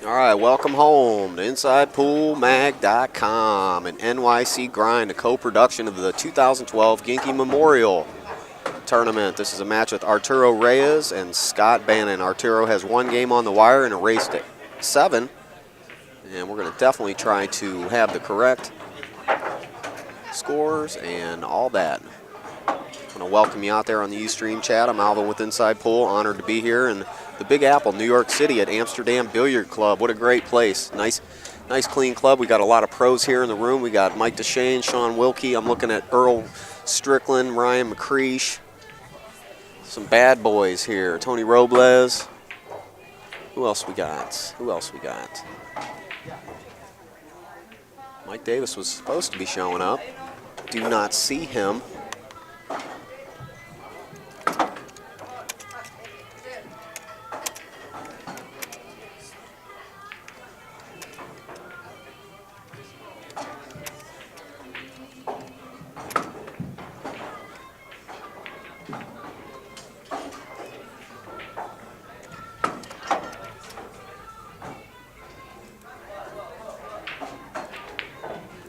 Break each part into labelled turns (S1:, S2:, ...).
S1: All right, welcome home to InsidePoolMag.com and NYC Grind, a co-production of the 2012 Ginky Memorial Tournament. This is a match with Arturo Reyes and Scott Bannon. Arturo has one game on the wire in a race to 7, and we're going to definitely try to have the correct scores and all that. I want to welcome you out there on the Ustream chat. I'm Alvin with Inside Pool, honored to be here in the Big Apple, New York City at Amsterdam Billiard Club. What a great place. Nice clean club. We got a lot of pros here in the room. We got Mike DeShane, Sean Wilkie. I'm looking at Earl Strickland, Ryan McCreesh. Some bad boys here. Tony Robles. Who else we got? Mike Davis was supposed to be showing up. Do not see him.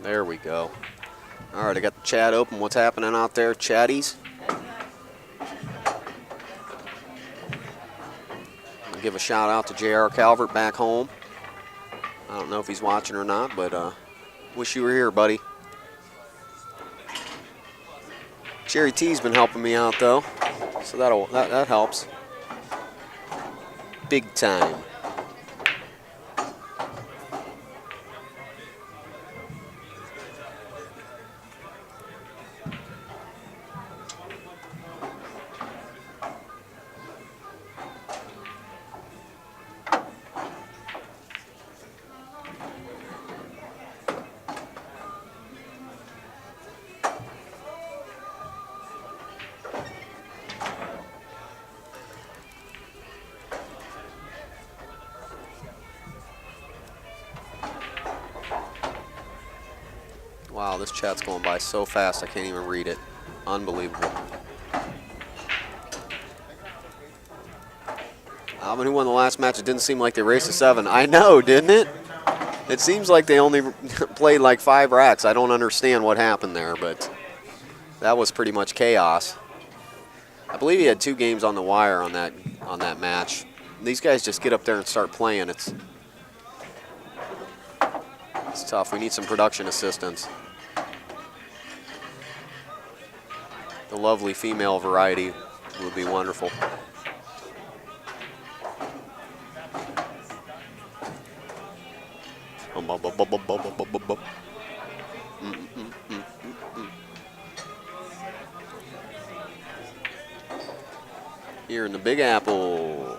S1: There we go. All right, I got the chat open. What's happening out there, chatties? I'll give a shout out to J.R. Calvert back home. I don't know if he's watching or not, but wish you were here, buddy. Jerry T's been helping me out though, so that helps. Big time. Wow, this chat's going by so fast I can't even read it. Unbelievable. Alvin, who won the last match? It didn't seem like they raced to 7. I know, didn't it? It seems like they only played like 5 racks. I don't understand what happened there, but that was pretty much chaos. I believe he had 2 games on the wire on that match. These guys just get up there and start playing. It's tough. We need some production assistance. The lovely female variety would be wonderful. Here in the Big Apple,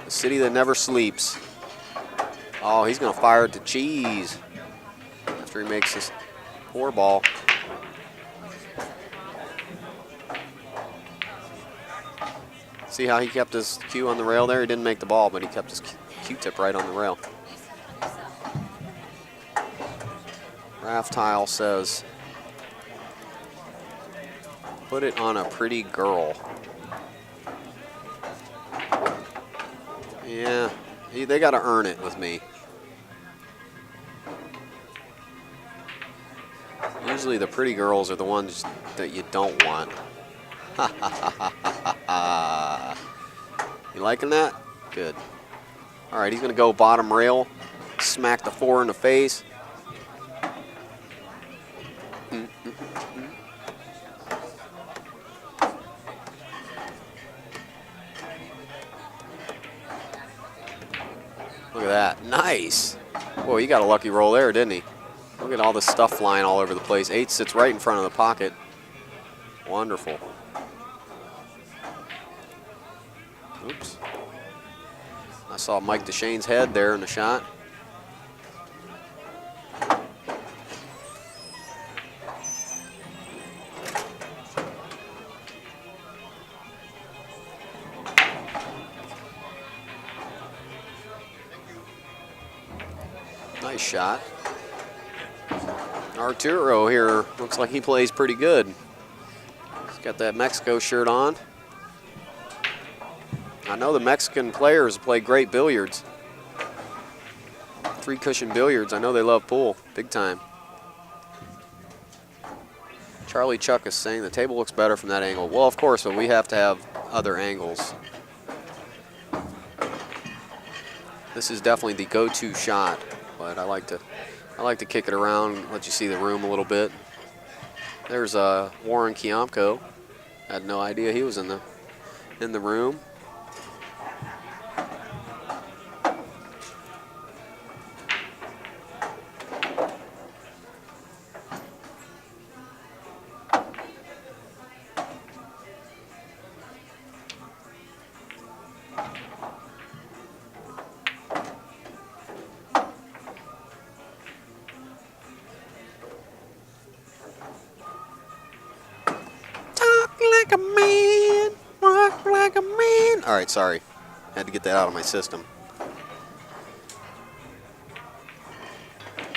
S1: the city that never sleeps. Oh, he's going to fire it to Cheese after he makes his 4 ball. See how he kept his cue on the rail there? He didn't make the ball, but he kept his Q-tip right on the rail. Raft Tile says, put it on a pretty girl. Yeah, they got to earn it with me. Usually the pretty girls are the ones that you don't want. You liking that? Good. All right, he's going to go bottom rail, smack the 4 in the face. Look at that. Nice. Boy, he got a lucky roll there, didn't he? Look at all this stuff flying all over the place. 8 sits right in front of the pocket. Wonderful. Oops. I saw Mike DeShane's head there in the shot. Nice shot. Arturo here looks like he plays pretty good. He's got that Mexico shirt on. I know the Mexican players play great billiards. Three Cushion Billiards. I know they love pool. Big time. Charlie Chuck is saying the table looks better from that angle. Well, of course, but we have to have other angles. This is definitely the go-to shot, but I like to kick it around, let you see the room a little bit. There's Warren Kiamko. Had no idea he was in the room. All right, sorry. Had to get that out of my system.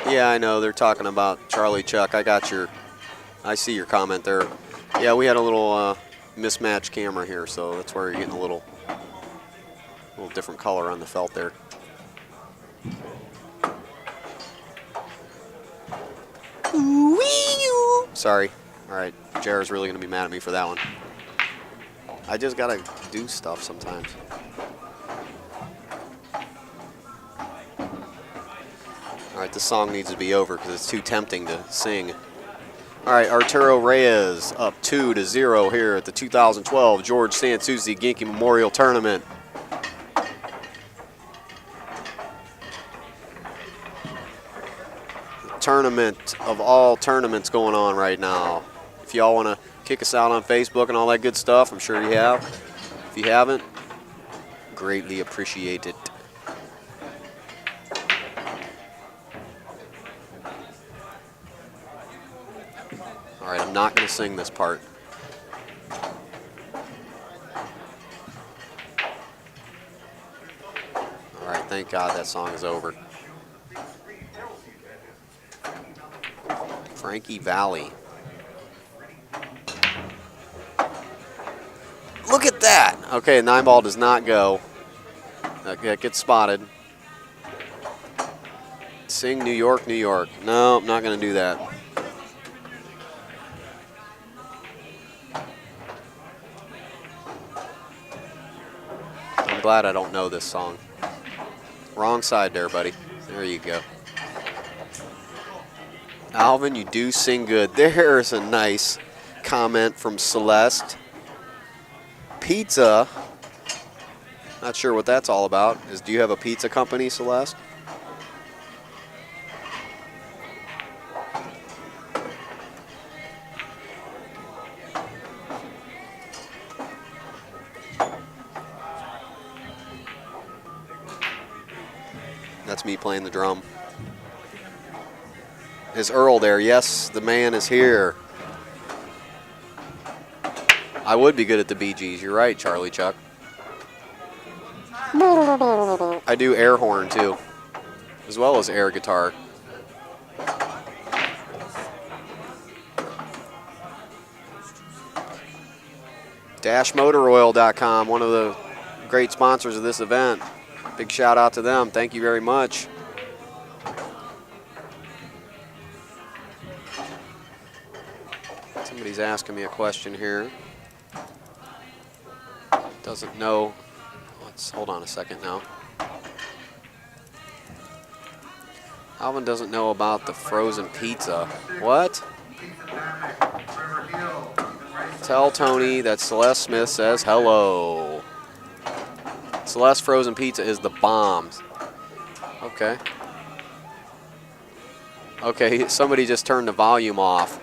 S1: Yeah, I know. They're talking about Charlie Chuck. I see your comment there. Yeah, we had a little mismatched camera here, so that's where you're getting a little different color on the felt there. Sorry. All right, Jared's really going to be mad at me for that one. I just got to do stuff sometimes. All right, this song needs to be over because it's too tempting to sing. All right, Arturo Reyes up 2-0 here at the 2012 George Souci Ginky Memorial Tournament. The tournament of all tournaments going on right now. If y'all want to kick us out on Facebook and all that good stuff, I'm sure you have. If you haven't, greatly appreciate it. All right, I'm not going to sing this part. All right, thank God that song is over. Frankie Valli. Look at that. Okay, 9-ball does not go. That gets spotted. Sing New York, New York. No, I'm not going to do that. I'm glad I don't know this song. Wrong side there, buddy. There you go. Alvin, you do sing good. There's a nice comment from Celeste. Pizza. Not sure what that's all about. Do you have a pizza company, Celeste? That's me playing the drum. Is Earl there? Yes, the man is here. I would be good at the Bee Gees. You're right, Charlie Chuck. I do air horn, too, as well as air guitar. DashMotorOil.com, one of the great sponsors of this event. Big shout out to them. Thank you very much. Somebody's asking me a question here. Doesn't know. Let's hold on a second now. Alvin doesn't know about the frozen pizza. What? Tell Tony that Celeste Smith says hello. Celeste frozen pizza is the bombs. Okay. Okay, somebody just turned the volume off.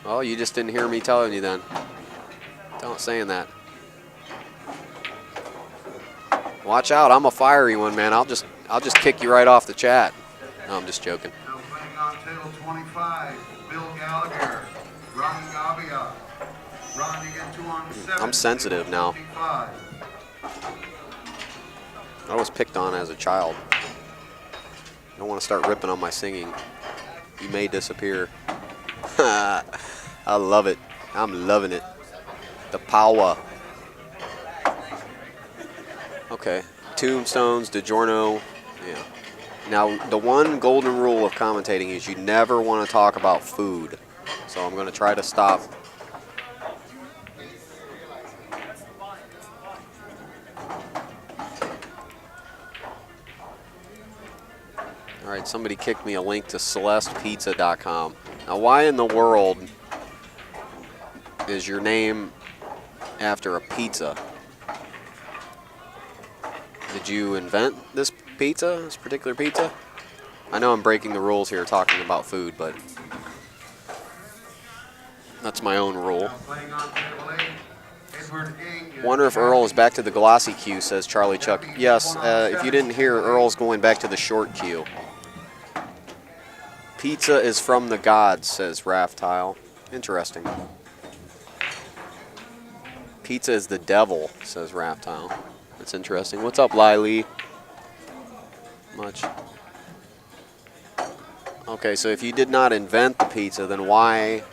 S1: Well, you just didn't hear me telling you then. Don't saying that. Watch out, I'm a fiery one, man. I'll just kick you right off the chat. No, I'm just joking.
S2: Now playing on table 25, Bill Gallagher, Ron Gavia. Ron, you get 2 on 7.
S1: I'm sensitive now.
S2: 25.
S1: I was picked on as a child. I don't want to start ripping on my singing. You may disappear. I love it. I'm loving it. The power. Okay. Tombstones, DiGiorno. Yeah. Now, the one golden rule of commentating is you never want to talk about food. So I'm going to try to stop. All right, somebody kicked me a link to CelestePizza.com. Now, why in the world is your name after a pizza? Did you invent this pizza, this particular pizza? I know I'm breaking the rules here talking about food, but that's my own rule. Wonder if Earl is back to the glossy queue, says Charlie Chuck. Yes, if you didn't hear, Earl's going back to the short queue. Pizza is from the gods, says Raftile. Interesting. Pizza is the devil, says Raftile. That's interesting. What's up, Lily? Much. Okay, so if you did not invent the pizza, then why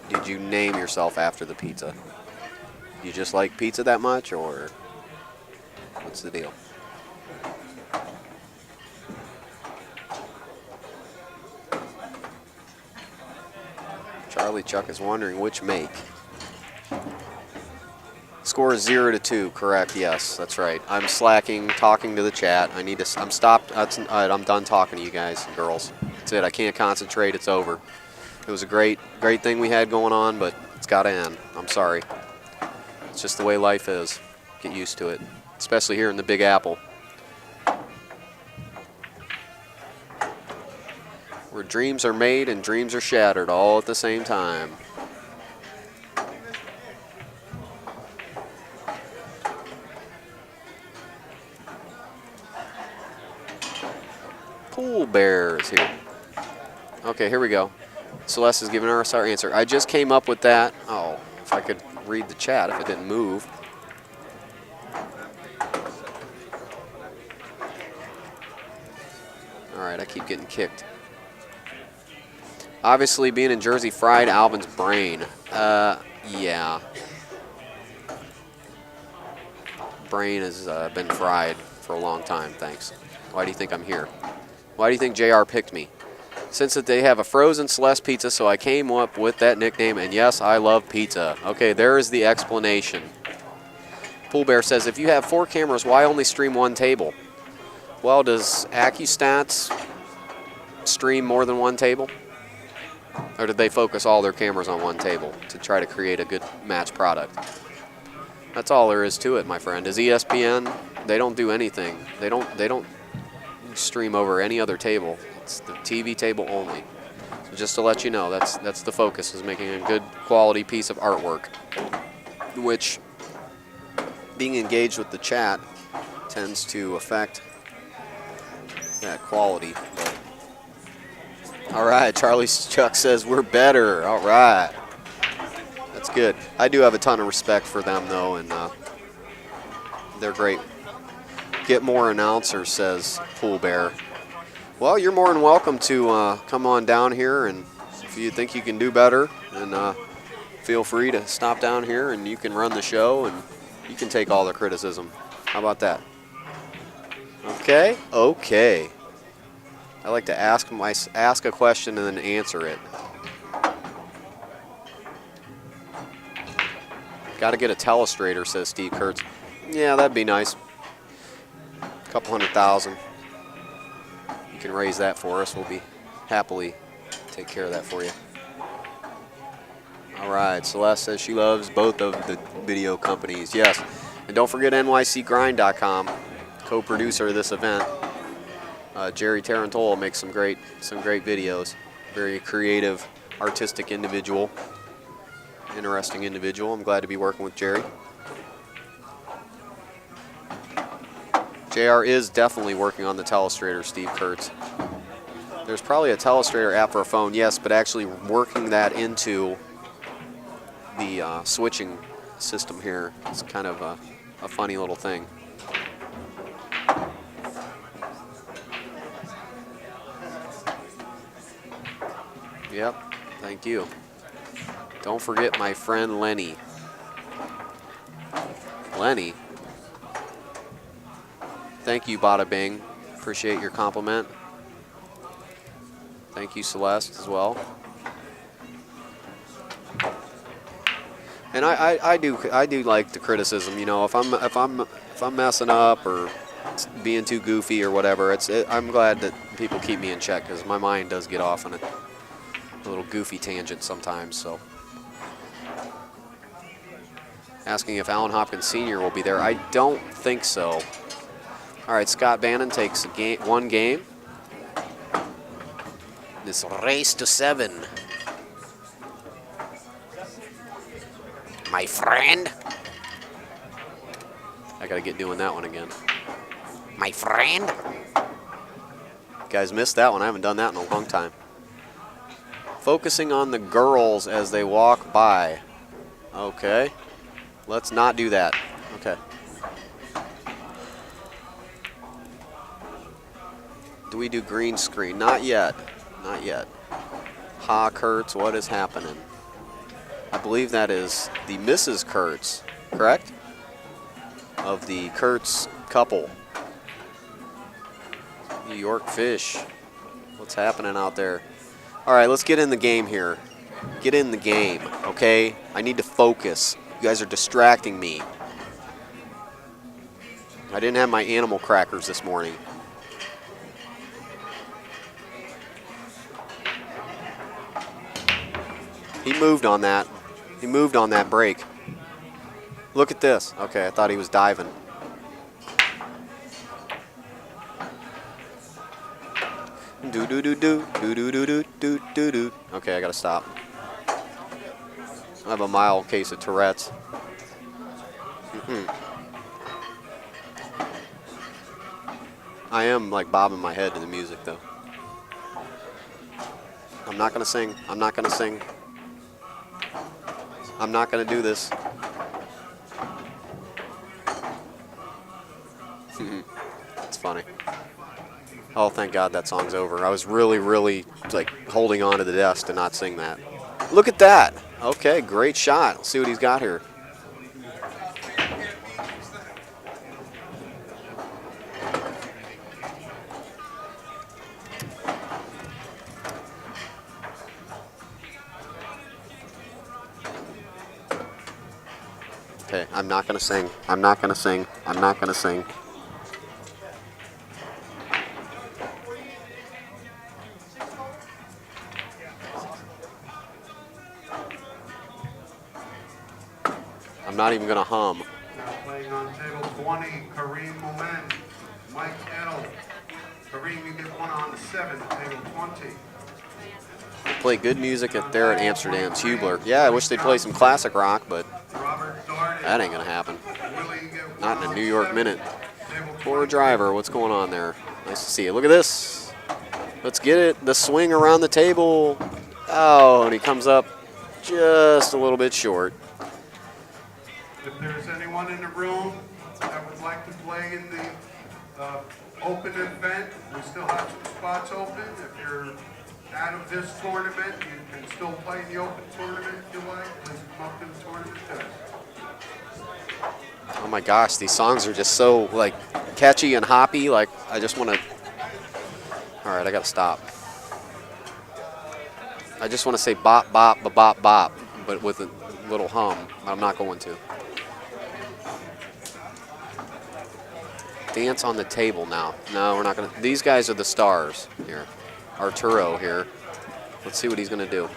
S1: did you name yourself after the pizza? You just like pizza that much, or what's the deal? Charlie Chuck is wondering which make. Score is 0-2, correct? Yes, that's right. I'm slacking, talking to the chat. I'm stopped. All right, I'm done talking to you guys and girls. That's it. I can't concentrate. It's over. It was a great thing we had going on, but it's got to end. I'm sorry. It's just the way life is. Get used to it, especially here in the Big Apple, where dreams are made and dreams are shattered all at the same time. Pool Bear is here. Okay, here we go. Celeste is giving us our answer. I just came up with that. Oh, if I could read the chat if it didn't move. All right, I keep getting kicked. Obviously, being in Jersey fried Alvin's brain. Yeah. Brain has been fried for a long time, thanks. Why do you think I'm here? Why do you think JR picked me? Since that they have a frozen Celeste pizza, so I came up with that nickname, and yes, I love pizza. Okay, there is the explanation. Pool Bear says, if you have 4 cameras, why only stream 1 table? Well, does AccuStats stream more than 1 table? Or did they focus all their cameras on 1 table to try to create a good match product? That's all there is to it, my friend. Is ESPN, they don't do anything. They don't stream over any other table. It's the TV table only. So just to let you know, that's the focus, is making a good quality piece of artwork, which being engaged with the chat tends to affect that quality. But, all right, Charlie Chuck says we're better. All right. That's good. I do have a ton of respect for them, though, and they're great. Get more announcers, says Pool Bear. Well, you're more than welcome to come on down here, and if you think you can do better, then feel free to stop down here, and you can run the show, and you can take all the criticism. How about that? Okay? Okay. I like to ask a question and then answer it. Got to get a telestrator, says Steve Kurtz. Yeah, that'd be nice. A couple $100,000. You can raise that for us. We'll be happily take care of that for you. All right, Celeste says she loves both of the video companies. Yes, and don't forget nycgrind.com, co-producer of this event. Jerry Tarantola makes some great videos. Very creative, artistic individual. Interesting individual. I'm glad to be working with Jerry. JR is definitely working on the telestrator, Steve Kurtz. There's probably a telestrator app for a phone, yes, but actually working that into the switching system here is kind of a funny little thing. Yep, thank you. Don't forget my friend Lenny. Lenny? Thank you, Bada Bing. Appreciate your compliment. Thank you, Celeste, as well. And I do like the criticism. You know, if I'm messing up or being too goofy or whatever, I'm glad that people keep me in check because my mind does get off on a little goofy tangent sometimes. So, asking if Allen Hopkins Sr. will be there, I don't think so. All right, Scott Bannon takes one game. This race to 7. My friend. I gotta get doing that one again. My friend. You guys missed that one. I haven't done that in a long time. Focusing on the girls as they walk by. Okay. Let's not do that. Okay. Do we do green screen? Not yet. Not yet. Ha, Kurtz, what is happening? I believe that is the Mrs. Kurtz, correct? Of the Kurtz couple. New York Fish. What's happening out there? All right, let's get in the game here. Get in the game, okay? I need to focus. You guys are distracting me. I didn't have my animal crackers this morning. He moved on that. He moved on that break. Look at this. Okay, I thought he was diving. Do do do do do do do do do do do. Okay, I gotta stop. I have a mild case of Tourette's. I am like bobbing my head to the music though. I'm not gonna sing. I'm not gonna sing. I'm not gonna do this. It's funny. Oh, thank God that song's over. I was really, really like holding on to the desk to not sing that. Look at that. Okay, great shot. Let's see what he's got here. Okay, I'm not gonna sing. I'm not gonna sing. I'm not gonna sing. I'm not even gonna hum.
S2: Now playing on table 20, Kareem Moment, Mike Edel. Kareem, you get one on 7, table 20.
S1: They play good music there at Amsterdam's Hubler. Yeah, I wish they'd play some classic rock, but that ain't gonna happen. Not in a New York minute. Poor driver, what's going on there? Nice to see you. Look at this. Let's get it. The swing around the table. Oh, and he comes up just a little bit short.
S2: If there's anyone in the room that would like to play in the open event, we still have some spots open. If you're out of this tournament, you can still play in the open tournament if you like. Please come up to the tournament desk.
S1: Oh my gosh, these songs are just so like catchy and hoppy. Like I just want to. All right, I gotta stop. I just want to say bop bop ba bop bop, but with a little hum. I'm not going to. Dance on the table now. No, we're not gonna. These guys are the stars here. Arturo here. Let's see what he's gonna do.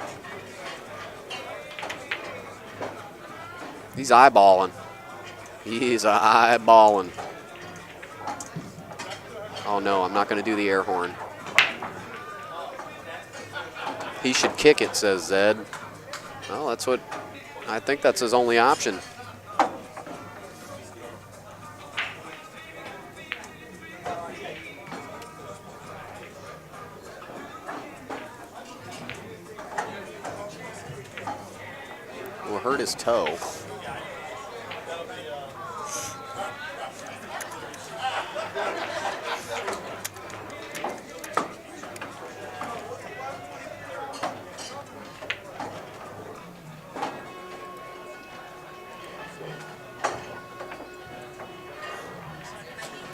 S1: He's eyeballing. He's eyeballing. Oh no, I'm not gonna do the air horn. He should kick it, says Zed. Well, that's what. I think that's his only option. Will hurt his toe.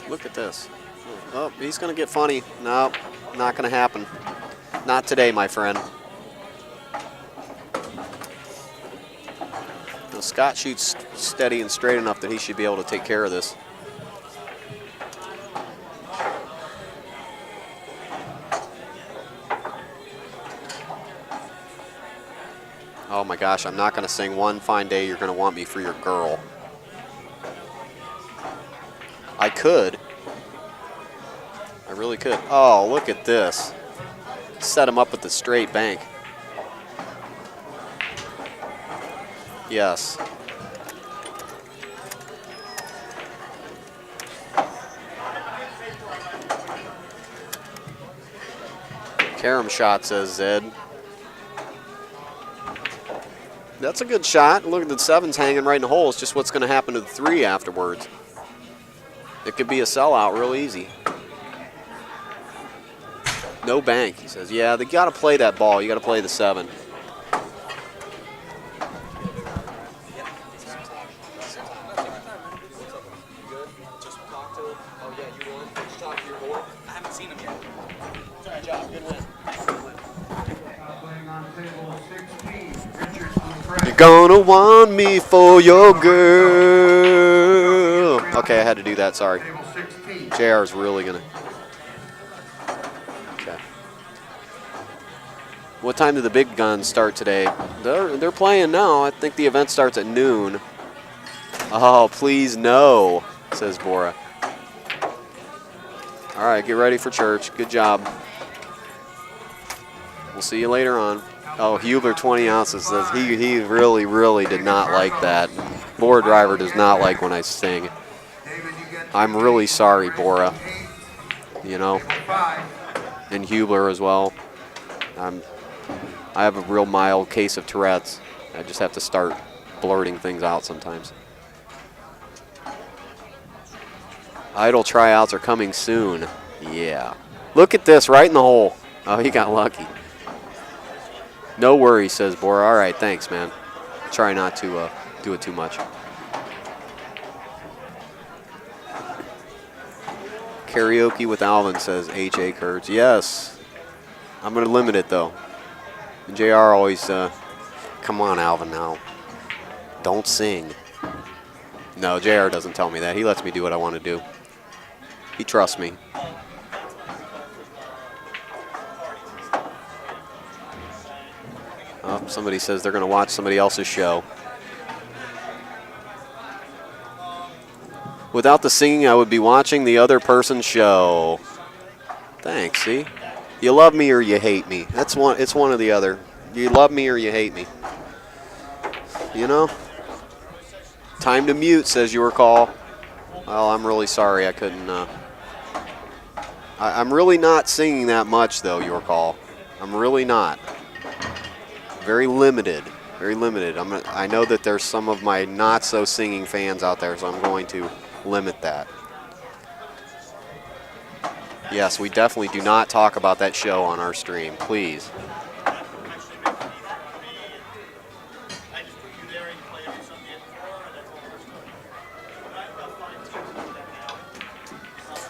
S1: Look at this. Oh, he's going to get funny. No, not going to happen. Not today, my friend. Now, Scott shoots steady and straight enough that he should be able to take care of this. Oh my gosh, I'm not going to sing One Fine Day You're Going to Want Me for Your Girl. I could. I really could. Oh, look at this. Set him up with the straight bank. Yes. Carom shot, says Zed. That's a good shot. Look at the 7's hanging right in the hole. It's just what's going to happen to the 3 afterwards. It could be a sellout real easy. No bank, he says. Yeah, they got to play that ball. You got to play the 7. You're gonna want me for your girl. Okay, I had to do that, sorry. JR is really gonna. Okay. What time do the big guns start today? They're playing now. I think the event starts at noon. Oh, please no, says Bora. All right, get ready for church. Good job. We'll see you later on. Oh, Hubler 20 ounces says he really, really did not like that. Bora driver does not like when I sing. I'm really sorry, Bora. You know, and Hubler as well. I have a real mild case of Tourette's. I just have to start blurting things out sometimes. Idol tryouts are coming soon. Yeah. Look at this, right in the hole. Oh, he got lucky. No worries, says Bora. All right, thanks, man. Try not to do it too much. Karaoke with Alvin, says H.A. Kurtz. Yes. I'm going to limit it, though. And JR always, come on, Alvin, now. Don't sing. No, JR doesn't tell me that. He lets me do what I want to do. He trusts me. Oh, somebody says they're going to watch somebody else's show. Without the singing, I would be watching the other person's show. Thanks, see? You love me or you hate me. It's one or the other. You love me or you hate me. You know? Time to mute, says your call. Well, I'm really sorry I couldn't. I'm really not singing that much, though, your call. I'm really not. Very limited. Very limited. I know that there's some of my not-so-singing fans out there, so I'm going to limit that. Yes, we definitely do not talk about that show on our stream, please.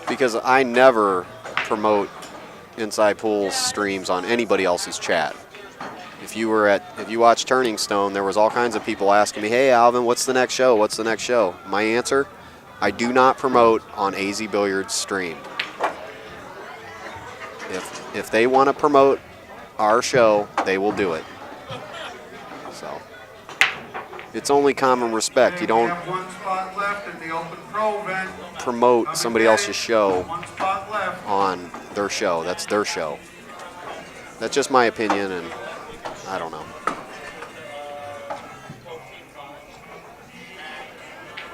S1: Because I never promote Inside Pool's streams on anybody else's chat. If you watched Turning Stone, there was all kinds of people asking me, hey, Alvin, what's the next show? What's the next show? My answer, I do not promote on AZ Billiards stream. If they want to promote our show, they will do it. So it's only common respect. You don't promote somebody else's show on their show. That's their show. That's just my opinion, and I don't know.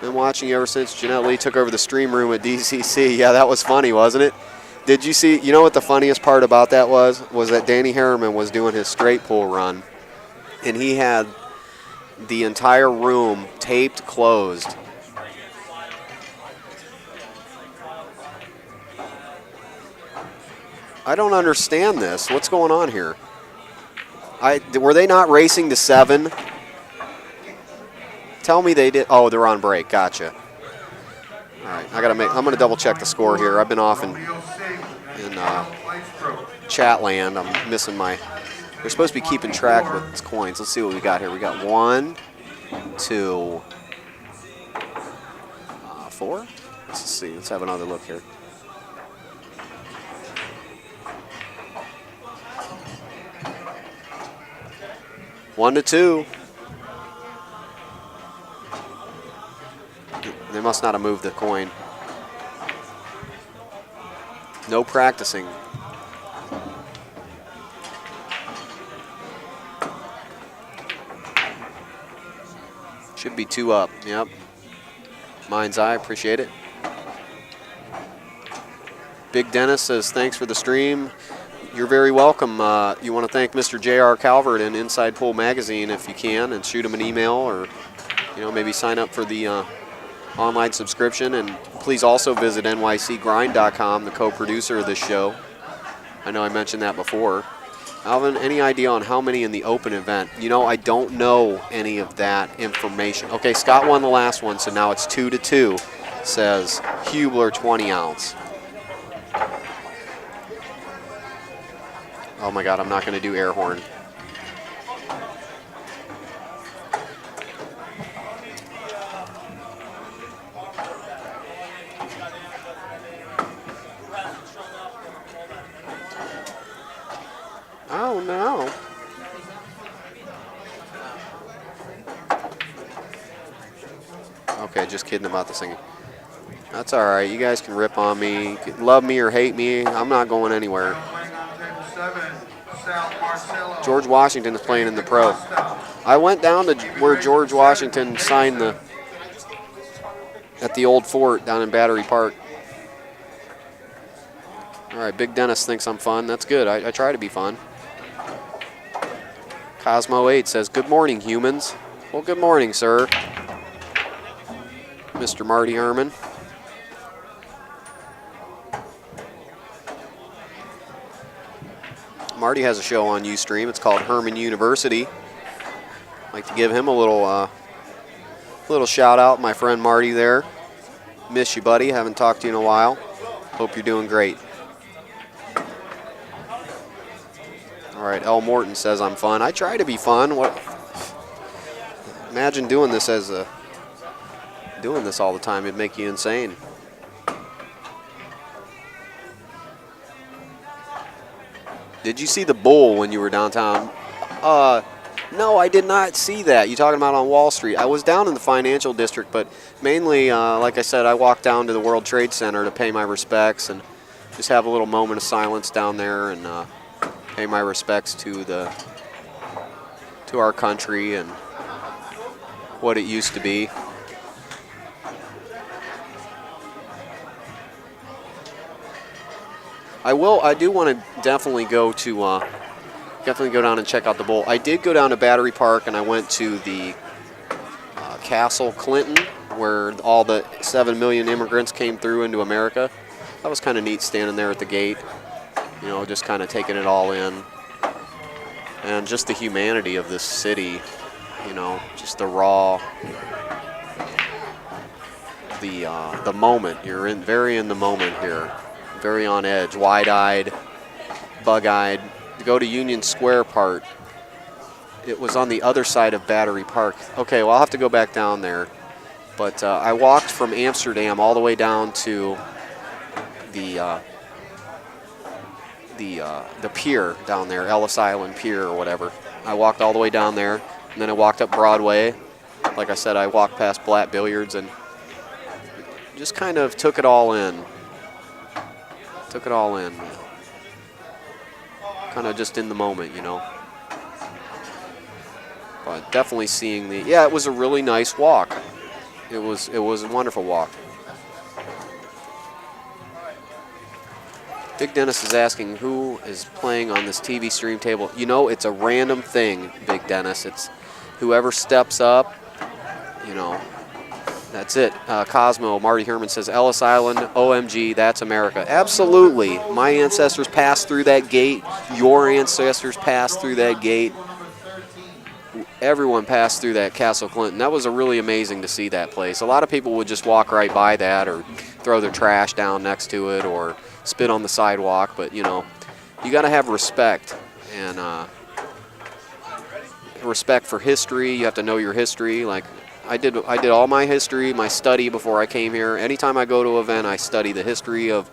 S1: Been watching you ever since Jeanette Lee took over the stream room at DCC. Yeah, that was funny, wasn't it? Did you see, you know what the funniest part about that was? Was that Danny Harriman was doing his straight pool run, and he had the entire room taped closed. I don't understand this. What's going on here? Were they not racing to 7? Tell me they did. Oh, they're on break. Gotcha. All right. I'm gonna double check the score here. I've been off in chat land. I'm missing my. They're supposed to be keeping track with coins. Let's see what we got here. We got 1, 2, 4. Let's see. Let's have another look here. One to 2. They must not have moved the coin. No practicing. Should be 2 up. Yep. Mind's eye. Appreciate it. Big Dennis says, thanks for the stream. You're very welcome. You want to thank Mr. J.R. Calvert and Inside Pool Magazine if you can, and shoot him an email, or maybe sign up for the online subscription. And please also visit nycgrind.com, the co-producer of this show. I know I mentioned that before. Alvin, any idea on how many in the open event? I don't know any of that information. Okay, Scott won the last one, so now it's 2 to 2, says Hubler 20 ounce. Oh my God, I'm not going to do air horn. Oh no. Okay, just kidding about the singing. That's all right. You guys can rip on me, love me or hate me. I'm not going anywhere. George Washington is playing in the pro. I went down to where George Washington signed at the old fort down in Battery Park. All right, Big Dennis thinks I'm fun. That's good. I try to be fun. Cosmo8 says, good morning, humans. Well, good morning, sir. Mr. Marty Herman. Marty has a show on Ustream. It's called Herman University. I'd like to give him a little shout out, my friend Marty there. Miss you, buddy. Haven't talked to you in a while. Hope you're doing great. All right, L. Morton says I'm fun. I try to be fun. Imagine doing this doing this all the time. It'd make you insane. Did you see the bull when you were downtown? No, I did not see that. You talking about on Wall Street? I was down in the financial district, but mainly, like I said, I walked down to the World Trade Center to pay my respects and just have a little moment of silence down there and pay my respects to our country and what it used to be. I do want to definitely go down and check out the bowl. I did go down to Battery Park and I went to the Castle Clinton, where all the 7 million immigrants came through into America. That was kind of neat standing there at the gate, just kind of taking it all in. And just the humanity of this city, just the raw, the moment. You're very in the moment here. Very on edge, wide-eyed, bug-eyed. To go to Union Square part, it was on the other side of Battery Park. Okay, well, I'll have to go back down there. But I walked from Amsterdam all the way down to the pier down there, Ellis Island Pier or whatever. I walked all the way down there, and then I walked up Broadway. Like I said, I walked past Blatt Billiards and just kind of took it all in. Took it all in. Kind of just in the moment, But definitely seeing it was a really nice walk. It was a wonderful walk. Big Dennis is asking who is playing on this TV stream table. It's a random thing, Big Dennis. It's whoever steps up, That's it. Cosmo, Marty Herman says, Ellis Island, OMG, that's America. Absolutely. My ancestors passed through that gate. Your ancestors passed through that gate. Everyone passed through that Castle Clinton. That was really amazing to see that place. A lot of people would just walk right by that or throw their trash down next to it or spit on the sidewalk. But, you know, you got to have respect and respect for history. You have to know your history. Like I did all my history, my study before I came here. Anytime I go to an event, I study the history of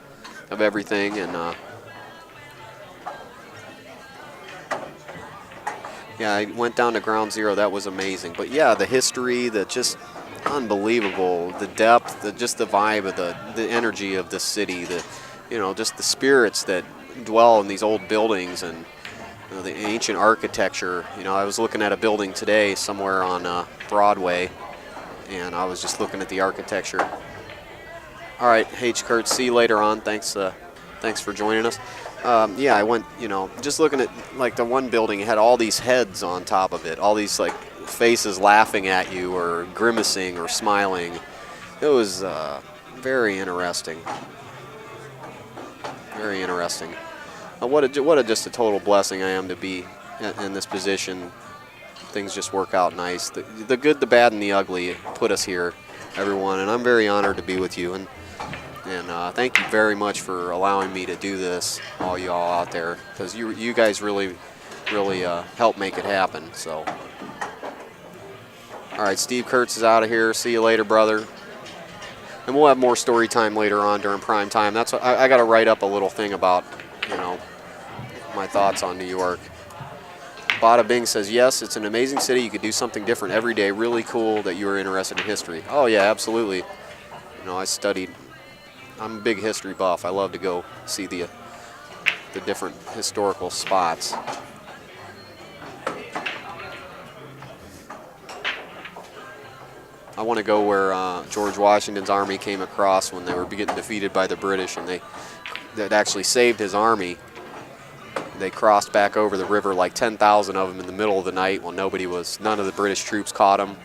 S1: everything. And yeah, I went down to Ground Zero. That was amazing. But yeah, the history, the just unbelievable, the depth, just the vibe of the energy of the city, you know, just the spirits that dwell in these old buildings and you know, the ancient architecture. You know, I was looking at a building today somewhere on Broadway, and I was just looking at the architecture. All right, H. Kurt, see you later on. Thanks for joining us. Yeah, I went, you know, just looking at like the one building, it had all these heads on top of it, all these like faces laughing at you or grimacing or smiling. It was very interesting. Very interesting. What a just a total blessing I am to be in this position. Things just work out nice. The good, the bad, and the ugly put us here, everyone, and I'm very honored to be with you. And thank you very much for allowing me to do this, all y'all out there, because you guys really help make it happen. So, all right, Steve Kurtz is out of here. See you later, brother. And we'll have more story time later on during prime time. That's what I got to write up a little thing about, you know, my thoughts on New York. Bada Bing says, yes, it's an amazing city. You could do something different every day. Really cool that you were interested in history. Oh, yeah, absolutely. You know, I studied. I'm a big history buff. I love to go see the different historical spots. I want to go where George Washington's army came across when they were getting defeated by the British, and that actually saved his army. They crossed back over the river, like 10,000 of them in the middle of the night while none of the British troops caught them.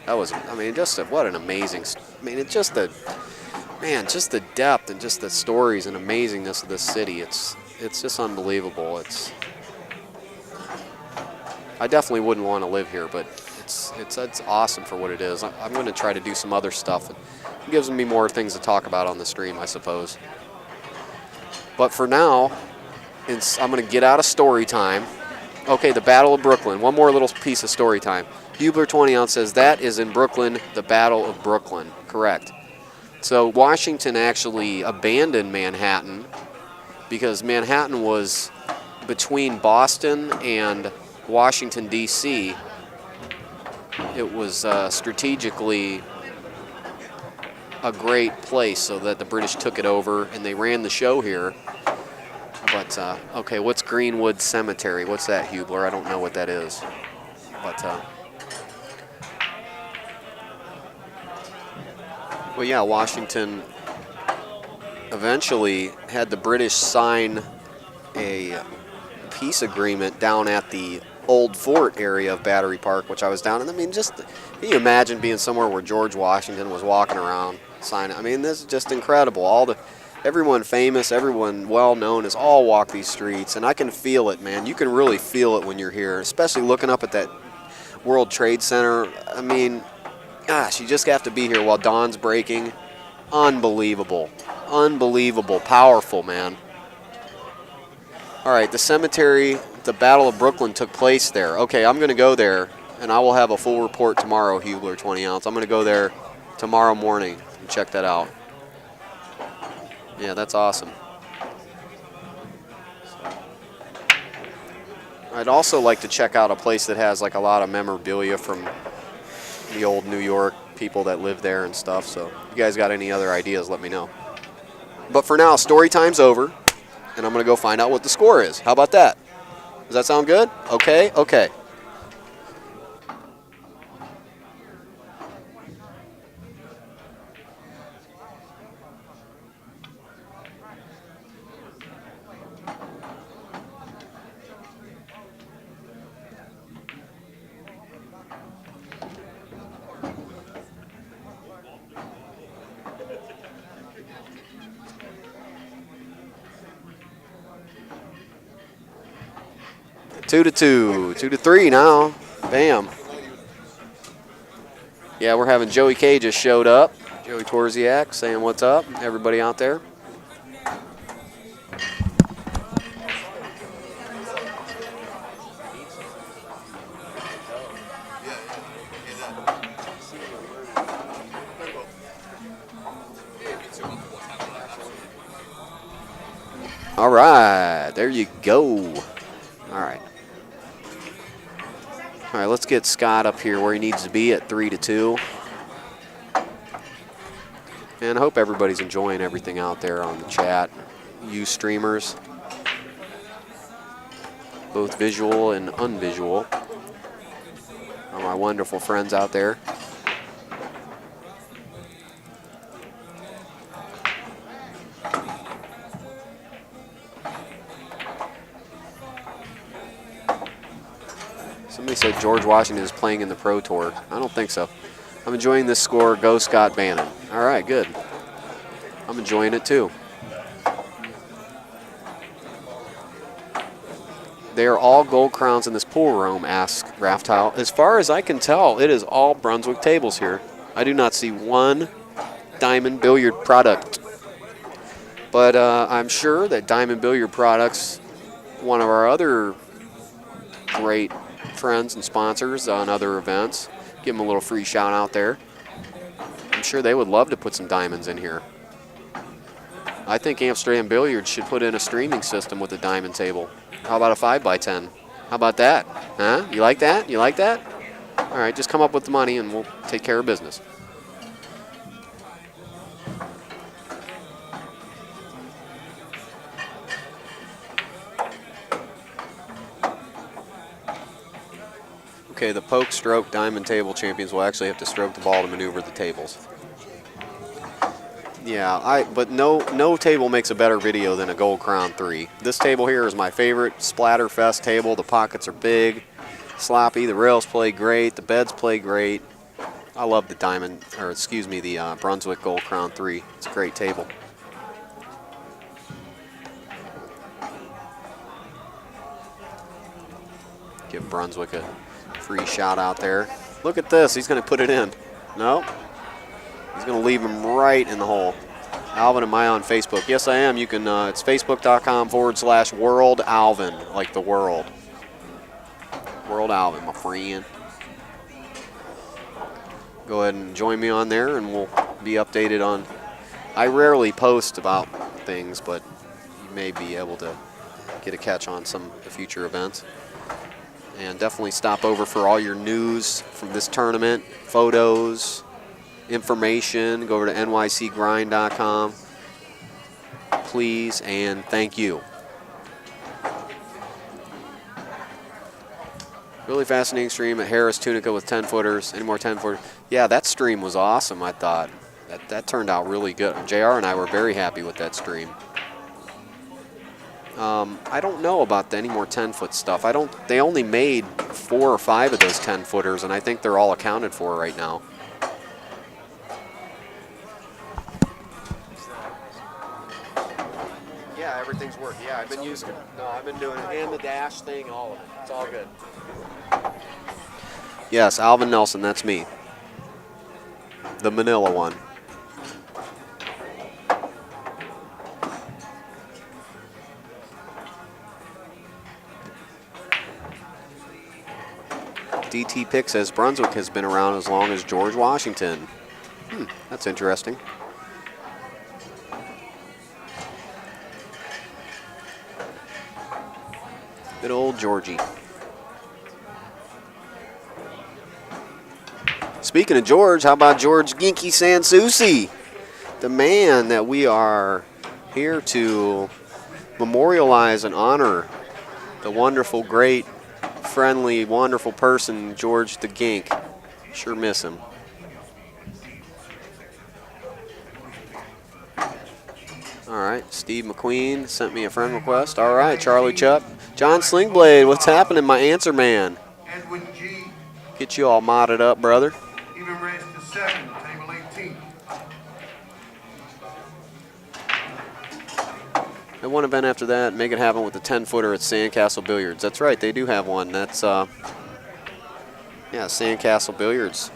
S1: That was, I mean, what an amazing, I mean, it's just just the depth and just the stories and amazingness of this city. It's just unbelievable. I definitely wouldn't want to live here, but it's awesome for what it is. I'm going to try to do some other stuff. It gives me more things to talk about on the stream, I suppose. But for now, I'm going to get out of story time. Okay, the Battle of Brooklyn. One more little piece of story time. Hubler 20 ounce says that is in Brooklyn, the Battle of Brooklyn. Correct. So Washington actually abandoned Manhattan because Manhattan was between Boston and Washington, D.C. It was strategically a great place so that the British took it over and they ran the show here. But, okay, what's Greenwood Cemetery? What's that, Hubler? I don't know what that is. But, well, yeah, Washington eventually had the British sign a peace agreement down at the old fort area of Battery Park, which I was down in. I mean, just, can you imagine being somewhere where George Washington was walking around signing? I mean, this is just incredible. Everyone famous, everyone well-known has all walked these streets, and I can feel it, man. You can really feel it when you're here, especially looking up at that World Trade Center. I mean, gosh, you just have to be here while dawn's breaking. Unbelievable. Unbelievable. Powerful, man. All right, the cemetery, the Battle of Brooklyn took place there. Okay, I'm going to go there, and I will have a full report tomorrow, Hubler 20 ounce. I'm going to go there tomorrow morning and check that out. Yeah, that's awesome. I'd also like to check out a place that has like a lot of memorabilia from the old New York people that live there and stuff. So if you guys got any other ideas, let me know. But for now, story time's over, and I'm going to go find out what the score is. How about that? Does that sound good? Okay, okay. Two to three now. Bam. Yeah, we're having Joey K just showed up. Joey Torziak saying what's up, everybody out there. All right, there you go. All right. All right, let's get Scott up here where he needs to be at 3-2. And I hope everybody's enjoying everything out there on the chat. You streamers, both visual and unvisual. All my wonderful friends out there. Somebody said George Washington is playing in the Pro Tour. I don't think so. I'm enjoying this score. Go Scott Bannon. All right, good. I'm enjoying it too. They are all gold crowns in this pool room, asks Raftile. As far as I can tell, it is all Brunswick tables here. I do not see one Diamond Billiard product. But I'm sure that Diamond Billiard Products, one of our other great friends and sponsors on other events, give them a little free shout out there. I'm sure they would love to put some diamonds in here. I think Amsterdam Billiards should put in a streaming system with a diamond table. How about a 5x10? How about that? Huh? You like that? You like that? All right, just come up with the money and we'll take care of business. Okay, the poke stroke diamond table champions will actually have to stroke the ball to maneuver the tables. Yeah, but no table makes a better video than a Gold Crown 3. This table here is my favorite Splatterfest table. The pockets are big, sloppy, the rails play great, the beds play great. I love the the Brunswick Gold Crown 3. It's a great table. Give Brunswick a free shout out there. Look at this, he's gonna put it in. No, he's gonna leave him right in the hole. Alvin, am I on Facebook? Yes, I am. You can, it's facebook.com/World Alvin, like the world. World Alvin, my friend. Go ahead and join me on there and we'll be updated on, I rarely post about things, but you may be able to get a catch on some of the future events. And definitely stop over for all your news from this tournament, photos, information. Go over to nycgrind.com. Please and thank you. Really fascinating stream at Harris Tunica with 10-footers. Any more 10-footers? Yeah, that stream was awesome, I thought. That turned out really good. JR and I were very happy with that stream. I don't know about any more 10-foot stuff. They only made 4 or 5 of those 10-footers, and I think they're all accounted for right now. Yeah, everything's working. Yeah, I've been using it. No, I've been doing it. And the dash thing, all of it. It's all good. Yes, Alvin Nelson, that's me. The Manila one. DT Pick says Brunswick has been around as long as George Washington. That's interesting. Good old Georgie. Speaking of George, how about George Ginky Souci, the man that we are here to memorialize and honor, the wonderful, great, friendly, wonderful person, George the Gink. Sure miss him. All right, Steve McQueen sent me a friend request. All right, Charlie Chuck. John Slingblade, what's happening, my answer man?
S2: Edwin G.
S1: Get you all modded up, brother.
S2: Even raised to 7, table 18.
S1: And one event after that, make it happen with the 10-footer at Sandcastle Billiards. That's right, they do have one. That's, yeah, Sandcastle Billiards.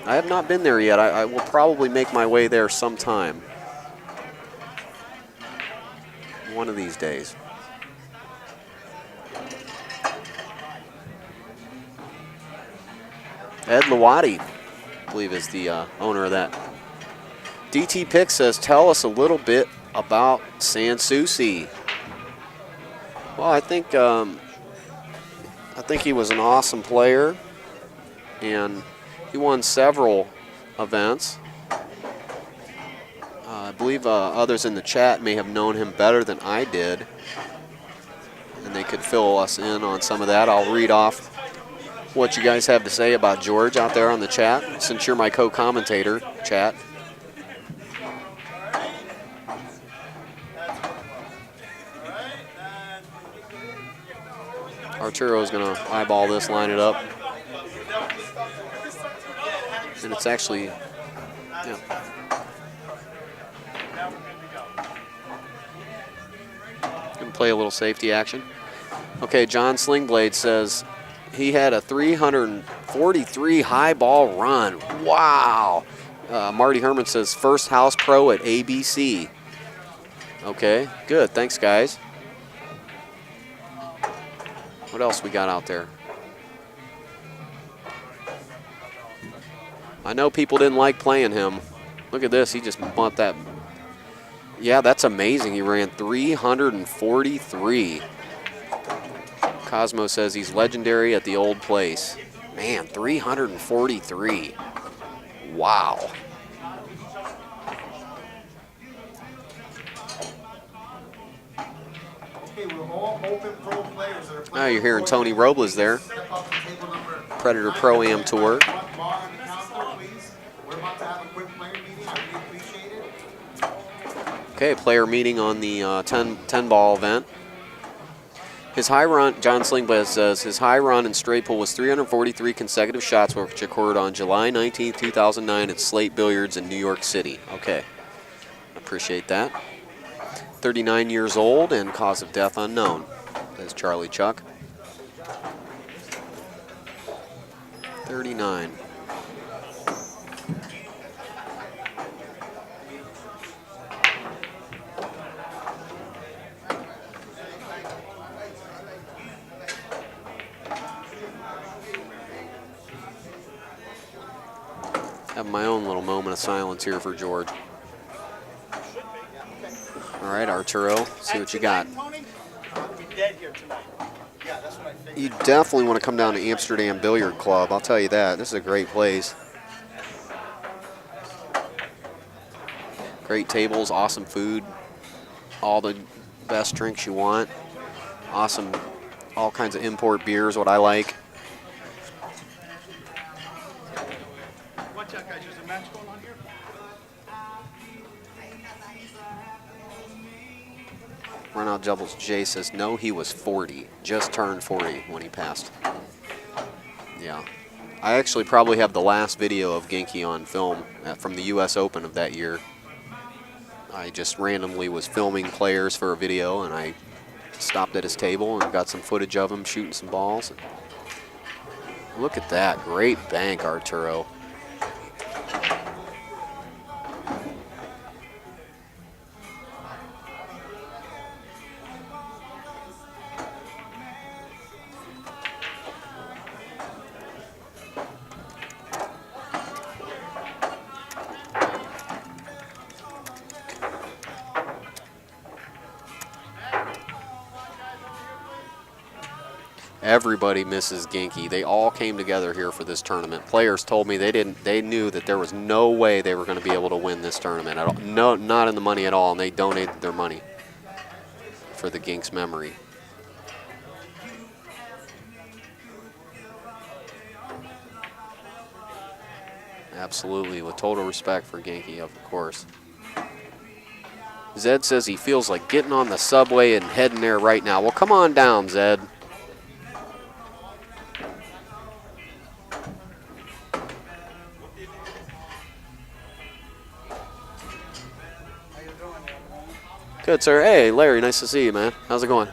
S1: I have not been there yet. I will probably make my way there sometime. One of these days. Ed Lawati, I believe, is the owner of that. DT Pick says, tell us a little bit about Souci. Well, I think he was an awesome player, and he won several events. I believe others in the chat may have known him better than I did, and they could fill us in on some of that. I'll read off what you guys have to say about George out there on the chat, since you're my co-commentator, chat. Arturo's going to eyeball this, line it up. And it's actually, yeah. Going to play a little safety action. Okay, John Slingblade says he had a 343 high ball run. Wow. Marty Herman says first house pro at ABC. Okay, good. Thanks, guys. What else we got out there? I know people didn't like playing him. Look at this. He just bumped that. Yeah, that's amazing. He ran 343. Cosmo says he's legendary at the old place. Man, 343. Wow. Now you're hearing Tony Robles there. Predator Pro-Am Tour. Okay, player meeting on the 10-ball event. His high run, John Slingblad says, his high run in straight pool was 343 consecutive shots, which occurred on July 19, 2009 at Slate Billiards in New York City. Okay, appreciate that. 39 years old and cause of death unknown, says Charlie Chuck. 39. Have my own little moment of silence here for George. All right, Arturo, see what you got. You definitely want to come down to Amsterdam Billiard Club. I'll tell you that. This is a great place. Great tables, awesome food, all the best drinks you want. Awesome, all kinds of import beers, what I like.
S3: Watch out, guys. There's a match going on here.
S1: Runout Doubles Jay says, no, he was 40. Just turned 40 when he passed. Yeah. I actually probably have the last video of Ginky on film from the U.S. Open of that year. I just randomly was filming players for a video, and I stopped at his table and got some footage of him shooting some balls. Look at that. Great bank, Arturo. Everybody misses Ginky. They all came together here for this tournament. Players told me they knew that there was no way they were going to be able to win this tournament at all. No, not in the money at all, and they donated their money for the Gink's memory. Absolutely, with total respect for Ginky, of course. Zed says he feels like getting on the subway and heading there right now. Well, come on down, Zed. Good, sir. Hey, Larry, nice to see you, man. How's it going?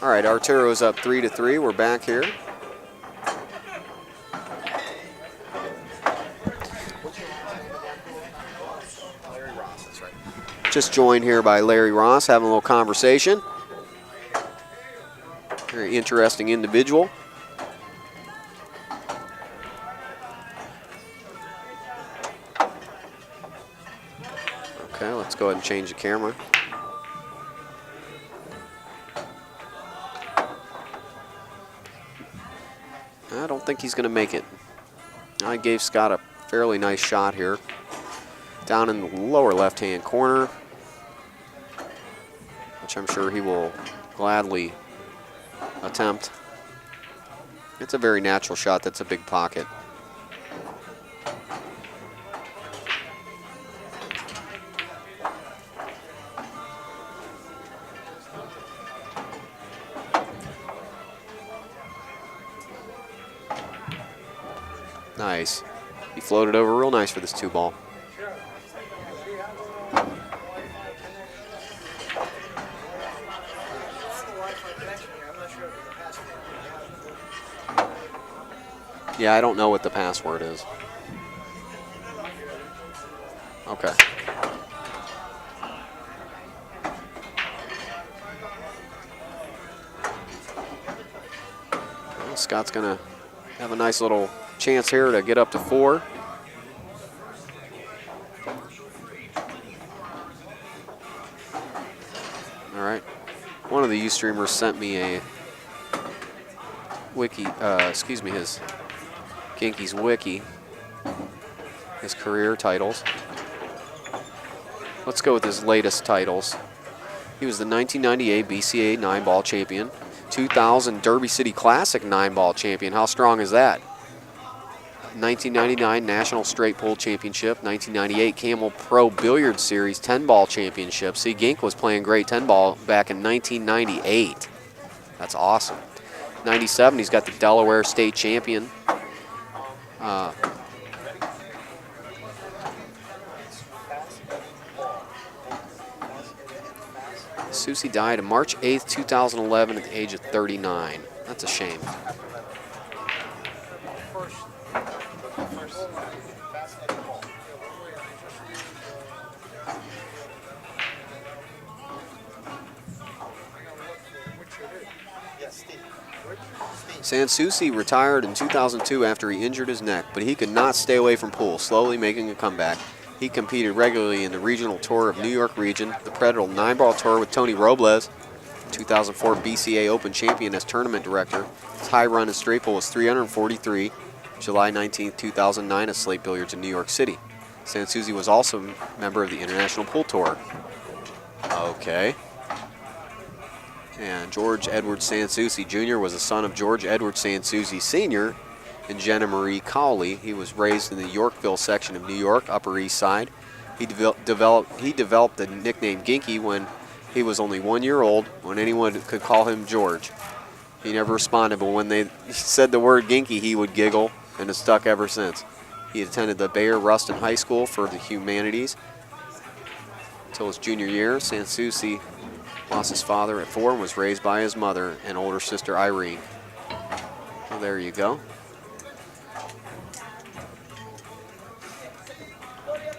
S1: All right, Arturo's up 3-3. We're back here. Just joined here by Larry Ross, having a little conversation. Very interesting individual. Okay, let's go ahead and change the camera. I don't think he's going to make it. I gave Scott a fairly nice shot here. Down in the lower left-hand corner, which I'm sure he will gladly attempt. It's a very natural shot. That's a big pocket. Nice. He floated over real nice for this 2-ball. Yeah, I don't know what the password is. Okay. Well, Scott's going to have a nice little chance here to get up to 4. All right. One of the Ustreamers sent me a wiki, his Ginky's wiki, his career titles. Let's go with his latest titles. He was the 1998 BCA 9-ball champion, 2000 Derby City Classic 9-ball champion. How strong is that? 1999 National Straight Pull Championship, 1998 Camel Pro Billiard Series 10-ball championship. See, Gink was playing great 10-ball back in 1998. That's awesome. 97, he's got the Delaware State Champion. Souci died on March 8th, 2011 at the age of 39. That's a shame. Souci retired in 2002 after he injured his neck, but he could not stay away from pool, slowly making a comeback. He competed regularly in the regional tour of New York region, the Predator 9-ball tour with Tony Robles, 2004 BCA Open champion as tournament director. His high run in straight pool was 343, July 19, 2009 at Slate Billiards in New York City. Souci was also a member of the International Pool Tour. Okay. And George Edward Souci Jr. was the son of George Edward Souci Sr. and Jenna Marie Cowley. He was raised in the Yorkville section of New York, Upper East Side. He developed the nickname Ginky when he was only 1 year old, when anyone could call him George. He never responded, but when they said the word Ginky, he would giggle, and has stuck ever since. He attended the Bayer Rustin High School for the Humanities until his junior year. Souci lost his father at 4 and was raised by his mother and older sister Irene. Well, there you go.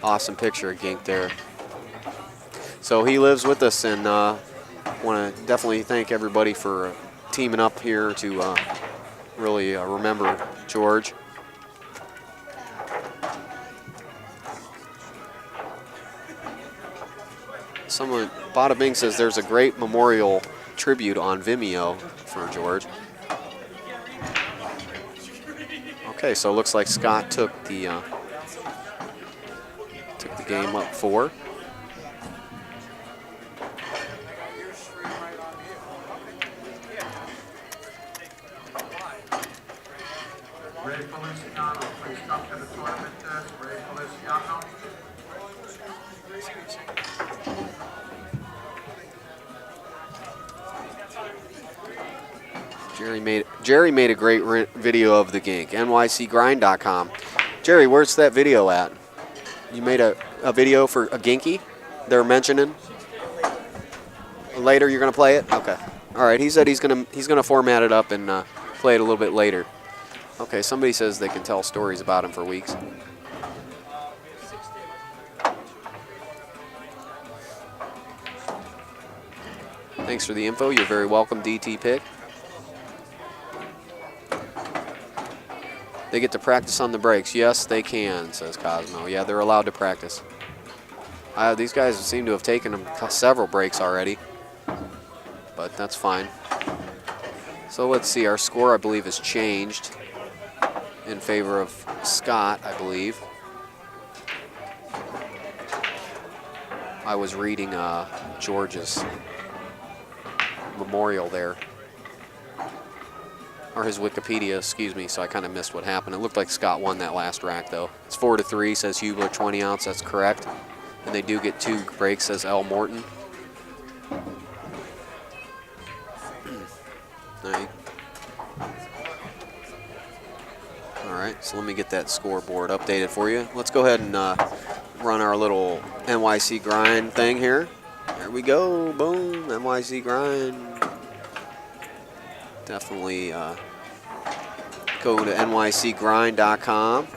S1: Awesome picture of Gink there. So he lives with us, and want to definitely thank everybody for teaming up here to really remember George. Someone, Bada Bing says there's a great memorial tribute on Vimeo for George. Okay, so it looks like Scott took the game up 4.
S2: Ray Feliciano, please come to the tournament desk. Ray Feliciano.
S1: Jerry made a great video of the Gink, nycgrind.com. Jerry, where's that video at? You made a video for a Ginky they're mentioning? Later you're going to play it? Okay. All right, he said he's gonna format it up and play it a little bit later. Okay, somebody says they can tell stories about him for weeks. Thanks for the info. You're very welcome, DT Pick. They get to practice on the breaks. Yes, they can, says Cosmo. Yeah, they're allowed to practice. These guys seem to have taken them several breaks already, but that's fine. So let's see. Our score, I believe, has changed in favor of Scott, I believe. I was reading George's memorial there. Or his Wikipedia, excuse me, so I kind of missed what happened. It looked like Scott won that last rack, though. It's 4-3, says Hubler, 20 ounce, that's correct. And they do get 2 breaks, says L. Morton. All right, so let me get that scoreboard updated for you. Let's go ahead and run our little NYC grind thing here. There we go, boom, NYC grind. Definitely go to nycgrind.com.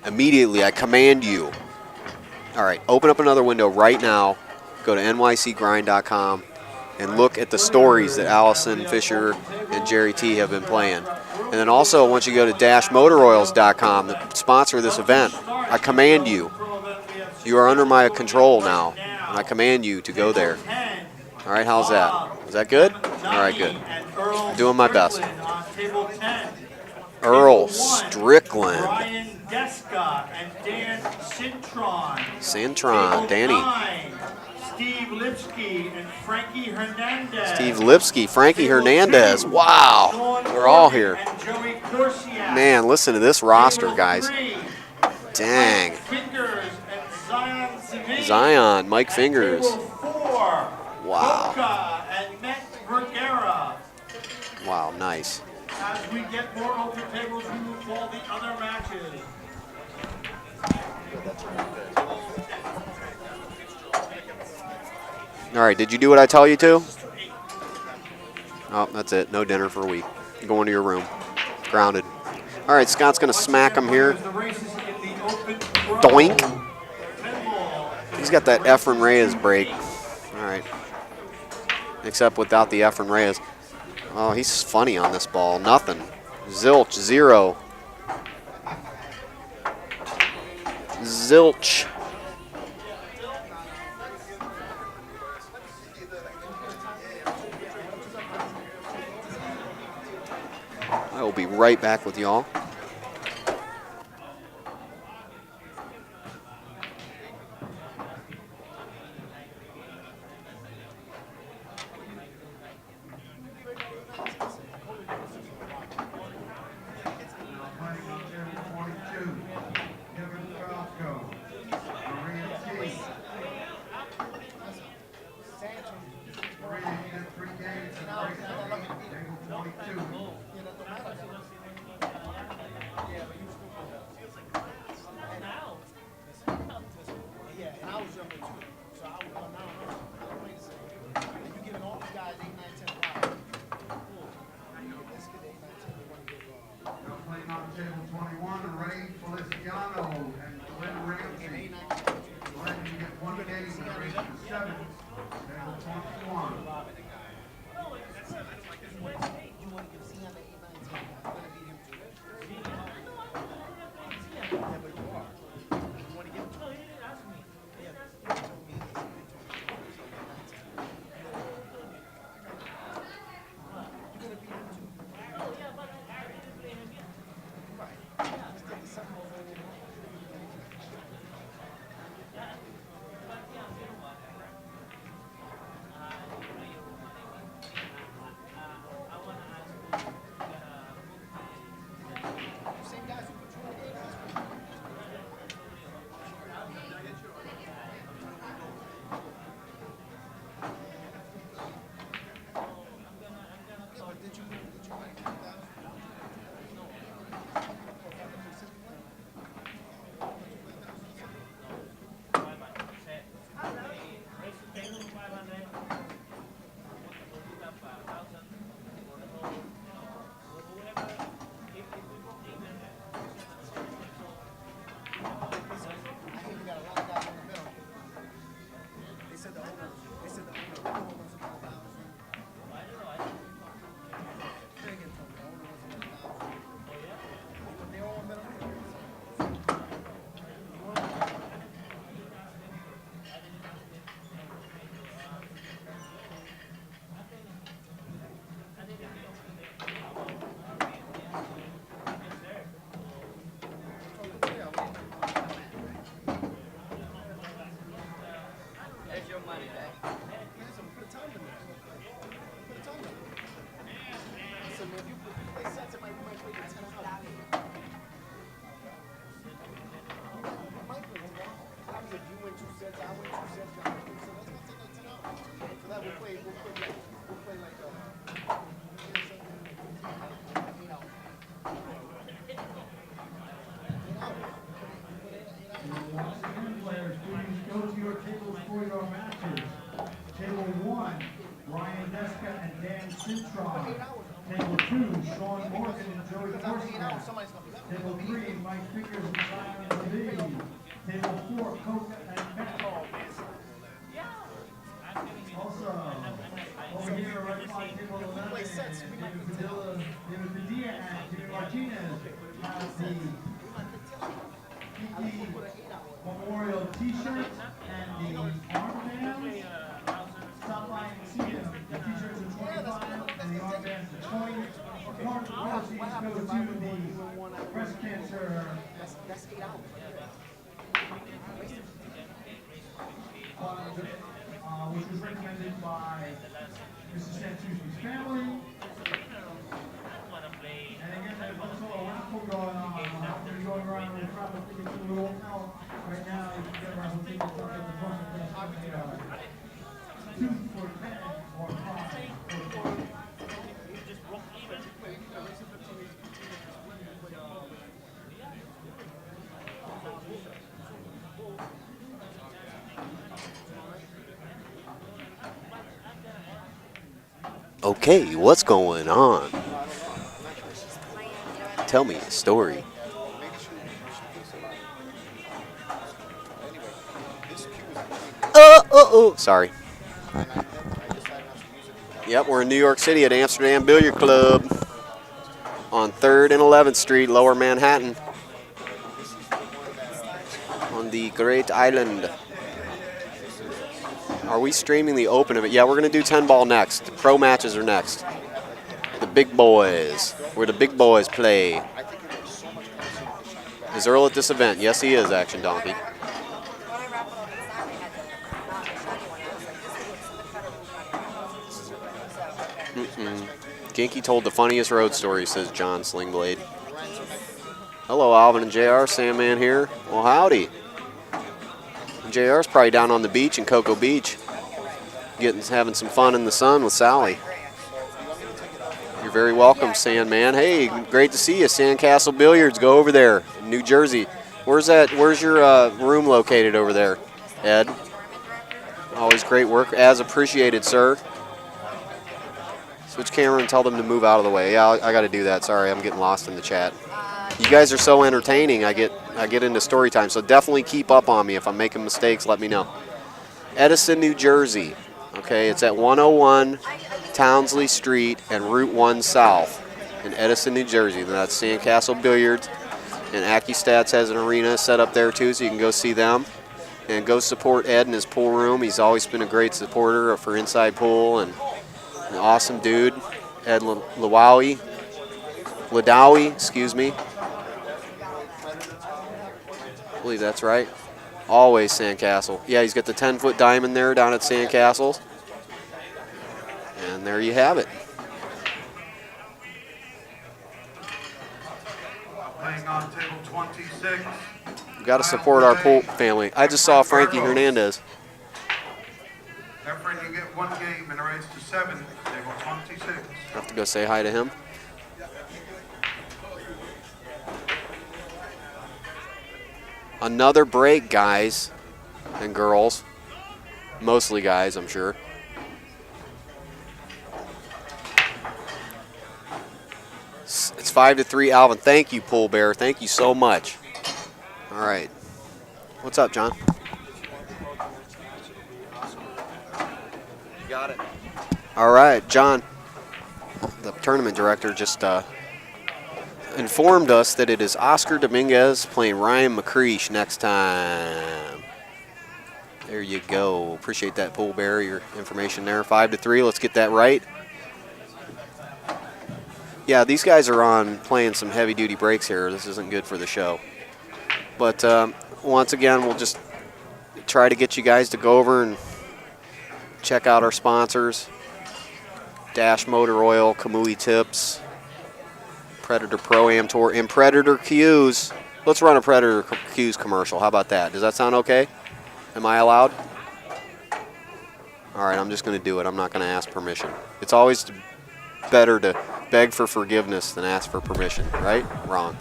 S1: Immediately, I command you. All right, open up another window right now. Go to nycgrind.com and look at the stories that Allison Fisher and Jerry T have been playing. And then also, once you go to dashmotoroils.com, the sponsor of this event, I command you. You are under my control now, and I command you to go there. All right, how's that? Is that good? All right, good. I'm doing my best. Earl Strickland.
S4: Brian Deska and Dan
S1: Cintron, Danny.
S4: Steve Lipsky and Frankie Hernandez.
S1: Steve Lipsky, Frankie Hernandez. Wow, we're all here. Man, listen to this roster, guys. Dang. Zion, Mike Fingers. Wow. Wow, nice.
S4: As we get more open tables, we will call the other matches.
S1: All right, did you do what I tell you to? Oh, that's it. No dinner for a week. You're going to your room. Grounded. All right, Scott's going to smack him here. Doink. He's got that Efren Reyes break. All right. Except without the Efren Reyes. Oh, he's funny on this ball. Nothing. Zilch, 0. Zilch. I will be right back with y'all.
S4: Players, please go to your tables for your matches. Table 1, Ryan Deska and Dan Cintron. Table 2, Sean Morgan and Joey Korsman. Table 3, Mike Fingers and Simon Levy. Table 4, Coke and Matt. Also, over here, right by table 11, David Padilla and David Martinez has the Ginky Memorial T-shirts and the armbands. Stop by and see them. The T-shirts are $25 and the armbands are $20. Part of the proceeds go to the breast cancer fund, which was recommended by Mrs. Santucci's family. And again, there's also a raffle going on. We're going around with raffle tickets. We won't know right now. You can get raffle tickets up at the front of the 2 for 10 or 5 for 20.
S1: Okay, what's going on? Tell me a story. Sorry. Yep, we're in New York City at Amsterdam Billiard Club on 3rd and 11th Street, Lower Manhattan, on the Great Island. Are we streaming the open of it? Yeah, we're going to do 10 ball next. The pro matches are next. The big boys, where the big boys play. Is Earl at this event? Yes, he is, Action Donkey. Ginky told the funniest road story, says John Slingblade. Hello, Alvin and JR. Sandman here. Well, howdy. JR's probably down on the beach in Cocoa Beach, having some fun in the sun with Sally. You're very welcome, Sandman. Hey, great to see you. Sandcastle Billiards. Go over there in New Jersey. Where's your room located over there, Ed? Always great work. As appreciated, sir. Switch camera and tell them to move out of the way. Yeah, I got to do that. Sorry, I'm getting lost in the chat. You guys are so entertaining. I get into story time, so definitely keep up on me. If I'm making mistakes, let me know. Edison, New Jersey. Okay, it's at 101 Townsley Street and Route 1 South in Edison, New Jersey. That's Sandcastle Billiards. And AccuStats has an arena set up there too, so you can go see them. And go support Ed in his pool room. He's always been a great supporter for Inside Pool and an awesome dude. Ed Ladawi, excuse me. I believe that's right. Always Sandcastle. Yeah, he's got the 10-foot diamond there down at Sandcastles. And there you have it.
S2: Playing on table 26.
S1: We've got to support our pool family. I just saw Frankie Hernandez.
S2: Efren, you get 1 game and a race to 7. Table 26.
S1: Have to go say hi to him. Another break, guys and girls. Mostly guys, I'm sure. It's 5-3, Alvin. Thank you, Pool Bear. Thank you so much. All right. What's up, John? You got it. All right, John, the tournament director, just informed us that it is Oscar Dominguez playing Ryan McCreesh next time. There you go. Appreciate that, Pool Bear, your information there. 5-3. Let's get that right. Yeah, these guys are on playing some heavy-duty breaks here. This isn't good for the show. But once again, we'll just try to get you guys to go over and check out our sponsors. Dash Motor Oil, Kamui Tips, Predator Pro-Am Tour, and Predator Q's. Let's run a Predator Q's commercial. How about that? Does that sound okay? Am I allowed? All right, I'm just going to do it. I'm not going to ask permission. It's always better to beg for forgiveness than ask for permission, right? Wrong.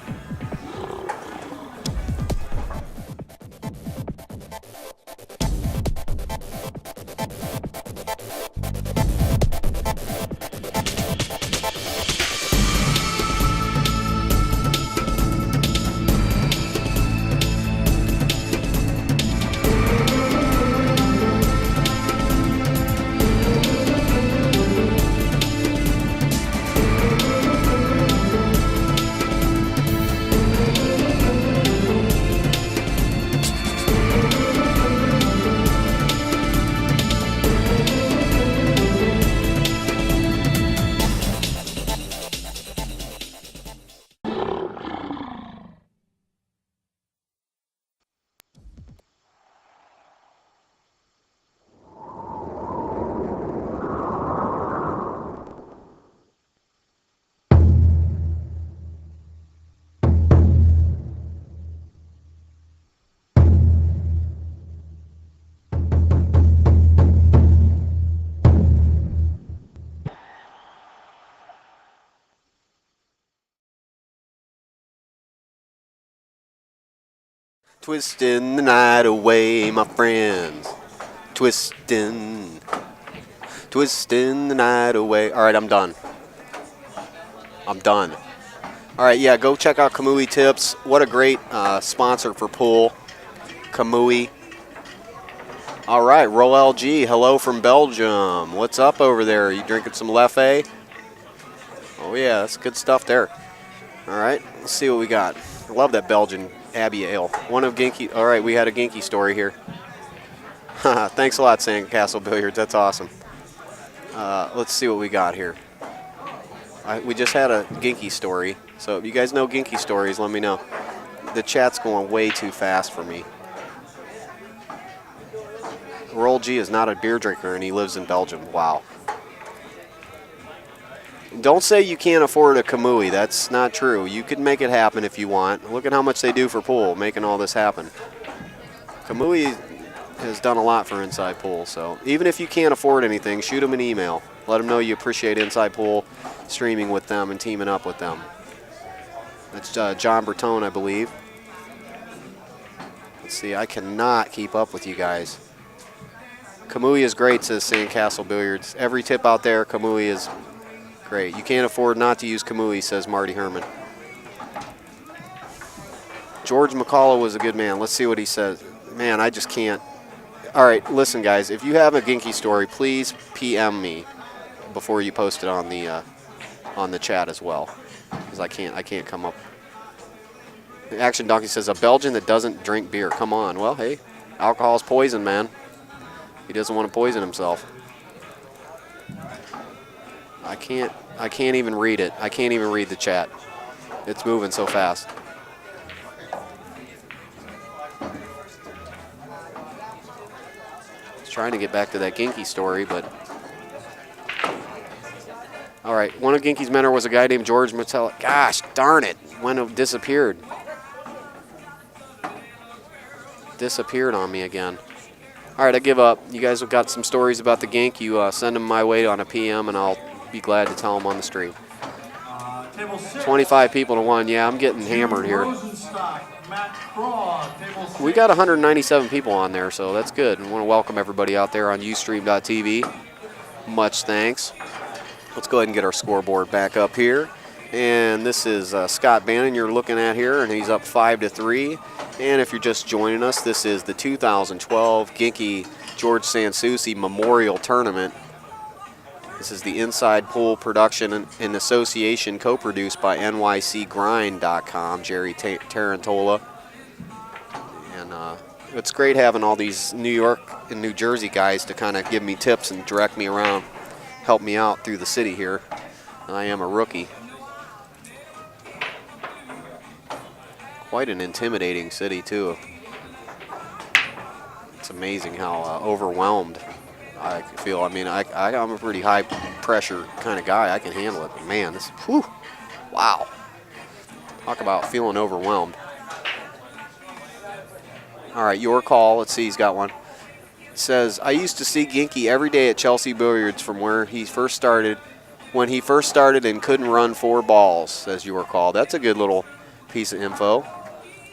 S1: Twisting the night away, my friends. Twisting the night away. All right, I'm done. I'm done. All right, yeah, go check out Kamui Tips. What a great sponsor for pool. Kamui. All right, Roll LG, hello from Belgium. What's up over there? You drinking some Leffe? Oh, yeah, that's good stuff there. All right, let's see what we got. I love that Belgian Abbey Ale. One of Ginky. All right, we had a Ginky story here. Thanks a lot, Sandcastle Billiards. That's awesome. Let's see what we got here. We just had a Ginky story. So if you guys know Ginky stories, let me know. The chat's going way too fast for me. Roll G is not a beer drinker, and he lives in Belgium. Wow. Don't say you can't afford a Kamui. That's not true. You can make it happen if you want. Look at how much they do for pool, making all this happen. Kamui has done a lot for Inside Pool, so even if you can't afford anything, shoot them an email. Let them know you appreciate Inside Pool streaming with them and teaming up with them. That's John Bertone, I believe. Let's see, I cannot keep up with you guys. Kamui is great, says Sandcastle Billiards. Every tip out there, Kamui is great. You can't afford not to use Kamui, says Marty Herman. George McCullough was a good man. Let's see what he says. Man, I just can't. All right, listen, guys. If you have a Ginky story, please PM me before you post it on the chat as well, because I can't come up. Action Donkey says a Belgian that doesn't drink beer. Come on. Well, hey, alcohol's poison, man. He doesn't want to poison himself. I can't even read it. I can't even read the chat. It's moving so fast. I was trying to get back to that Ginky story, but all right. One of Ginky's mentor was a guy named George Mattel. Gosh darn it. When it disappeared. Disappeared on me again. All right, I give up. You guys have got some stories about the Gink. You send them my way on a PM, and I'll be glad to tell them on the stream. 25 people to 1. Yeah, I'm getting hammered here. We got 197 people on there, so that's good. I want to welcome everybody out there on Ustream.tv. Much thanks. Let's go ahead and get our scoreboard back up here. And this is Scott Bannon you're looking at here, and he's up 5-3. And if you're just joining us, this is the 2012 Ginky George Souci Memorial Tournament. This is the Inside Pool production in association co-produced by NYCGrind.com, Jerry Tarantola. And it's great having all these New York and New Jersey guys to kind of give me tips and direct me around, help me out through the city here. I am a rookie. Quite an intimidating city, too. It's amazing how overwhelmed I feel. I mean, I'm a pretty high pressure kind of guy. I can handle it. But man, this, whew, wow. Talk about feeling overwhelmed. All right, your call. Let's see, he's got one. It says, I used to see Ginky every day at Chelsea Billiards from where he first started, when he first started and couldn't run 4 balls, says your call. That's a good little piece of info.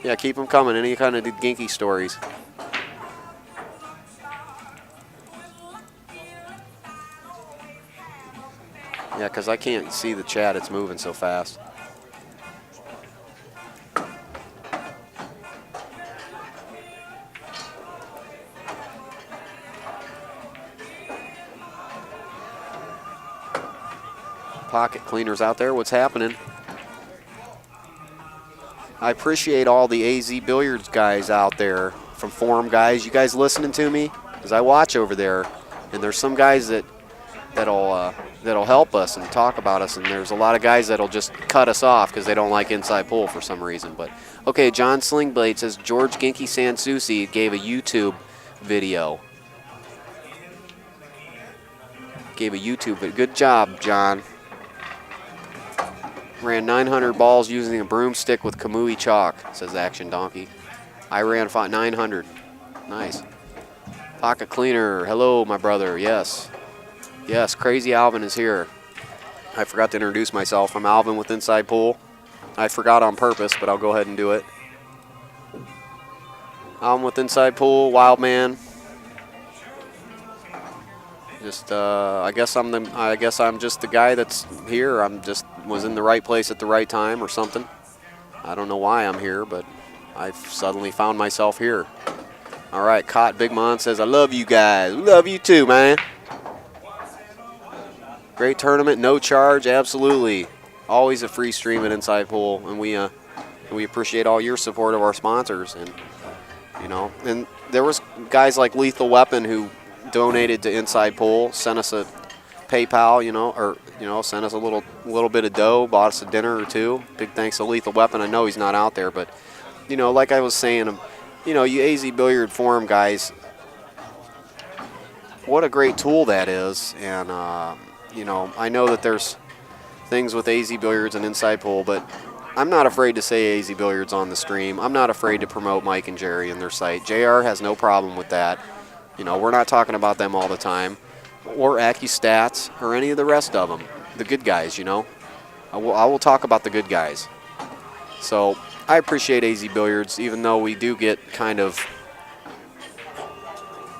S1: Yeah, keep them coming. Any kind of Ginky stories. Yeah, because I can't see the chat. It's moving so fast. Pocket cleaners out there. What's happening? I appreciate all the AZ Billiards guys out there from forum guys. You guys listening to me? Because I watch over there, and there's some guys that'll help us and talk about us, and there's a lot of guys that'll just cut us off because they don't like inside pool for some reason. But okay, John Slingblade says George Ginky Souci gave a YouTube video. Good job, John. Ran 900 balls using a broomstick with Kamui chalk, says Action Donkey. I ran 900. Nice. Pocket cleaner. Hello, my brother. Yes. Yes, Crazy Alvin is here. I forgot to introduce myself. I'm Alvin with Inside Pool. I forgot on purpose, but I'll go ahead and do it. Alvin with Inside Pool, Wild Man. Just, I guess I'm just the guy that's here. Was in the right place at the right time or something. I don't know why I'm here, but I've suddenly found myself here. All right, Cot Big Mon says, I love you guys. Love you too, man. Great tournament, no charge, absolutely. Always a free stream at Inside Pool, and we appreciate all your support of our sponsors. And and there was guys like Lethal Weapon who donated to Inside Pool, sent us a PayPal, sent us a little bit of dough, bought us a dinner or two. Big thanks to Lethal Weapon. I know he's not out there, but like I was saying, you AZ Billiard Forum guys, what a great tool that is. And I know that there's things with AZ Billiards and Inside Pool, but I'm not afraid to say AZ Billiards on the stream. I'm not afraid to promote Mike and Jerry and their site. JR has no problem with that. We're not talking about them all the time, or AccuStats, or any of the rest of them. The good guys, I will talk about the good guys. So I appreciate AZ Billiards, even though we do get kind of,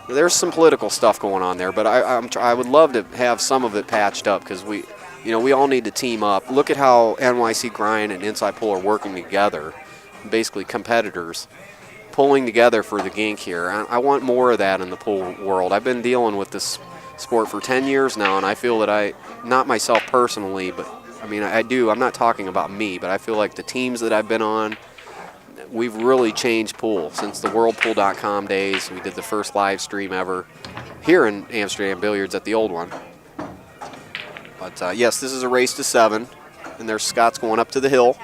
S1: there's some political stuff going on there, but I would love to have some of it patched up, because we all need to team up. Look at how NYC Grind and Inside Pool are working together, basically competitors, pulling together for the gink here. I want more of that in the pool world. I've been dealing with this sport for 10 years now, and I feel that not myself personally, but I do. I'm not talking about me, but I feel like the teams that I've been on, we've really changed pool since the worldpool.com days. We did the first live stream ever here in Amsterdam Billiards at the old one. But yes, this is a race to 7, and there's Scott's going up to the hill.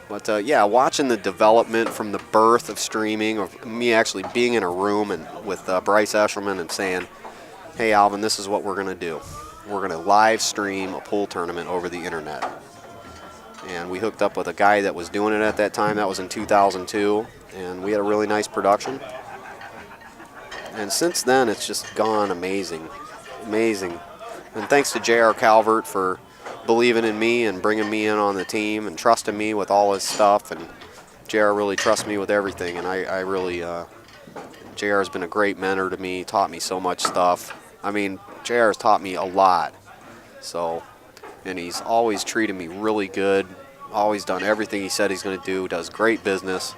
S1: But yeah, watching the development from the birth of streaming, of me actually being in a room and with Bryce Eshelman and saying, hey, Alvin, this is what we're going to do. We're going to live stream a pool tournament over the internet. And we hooked up with a guy that was doing it at that time. That was in 2002. And we had a really nice production. And since then, it's just gone amazing. Amazing. And thanks to J.R. Calvert for believing in me and bringing me in on the team and trusting me with all his stuff. And J.R. really trusts me with everything. And I really, J.R. has been a great mentor to me, taught me so much stuff. J.R. has taught me a lot. So, and he's always treated me really good, always done everything he said he's going to do, does great business,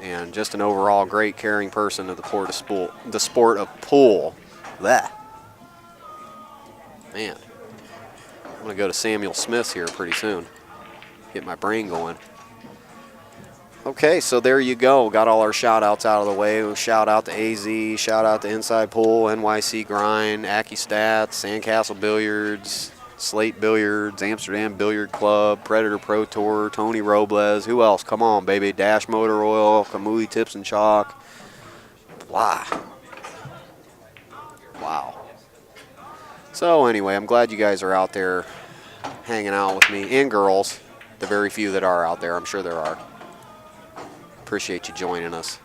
S1: and just an overall great caring person of the sport of pool. Blech. Man, I'm going to go to Samuel Smith's here pretty soon. Get my brain going. Okay, so there you go. Got all our shout-outs out of the way. Shout out to AZ, shout out to Inside Pool, NYC Grind, AccuStats, Sandcastle Billiards, Slate Billiards, Amsterdam Billiard Club, Predator Pro Tour, Tony Robles. Who else? Come on, baby. Dash Motor Oil, Kamui Tips and Chalk. Wow. Wow. So anyway, I'm glad you guys are out there hanging out with me, and girls, the very few that are out there. I'm sure there are. Appreciate you joining us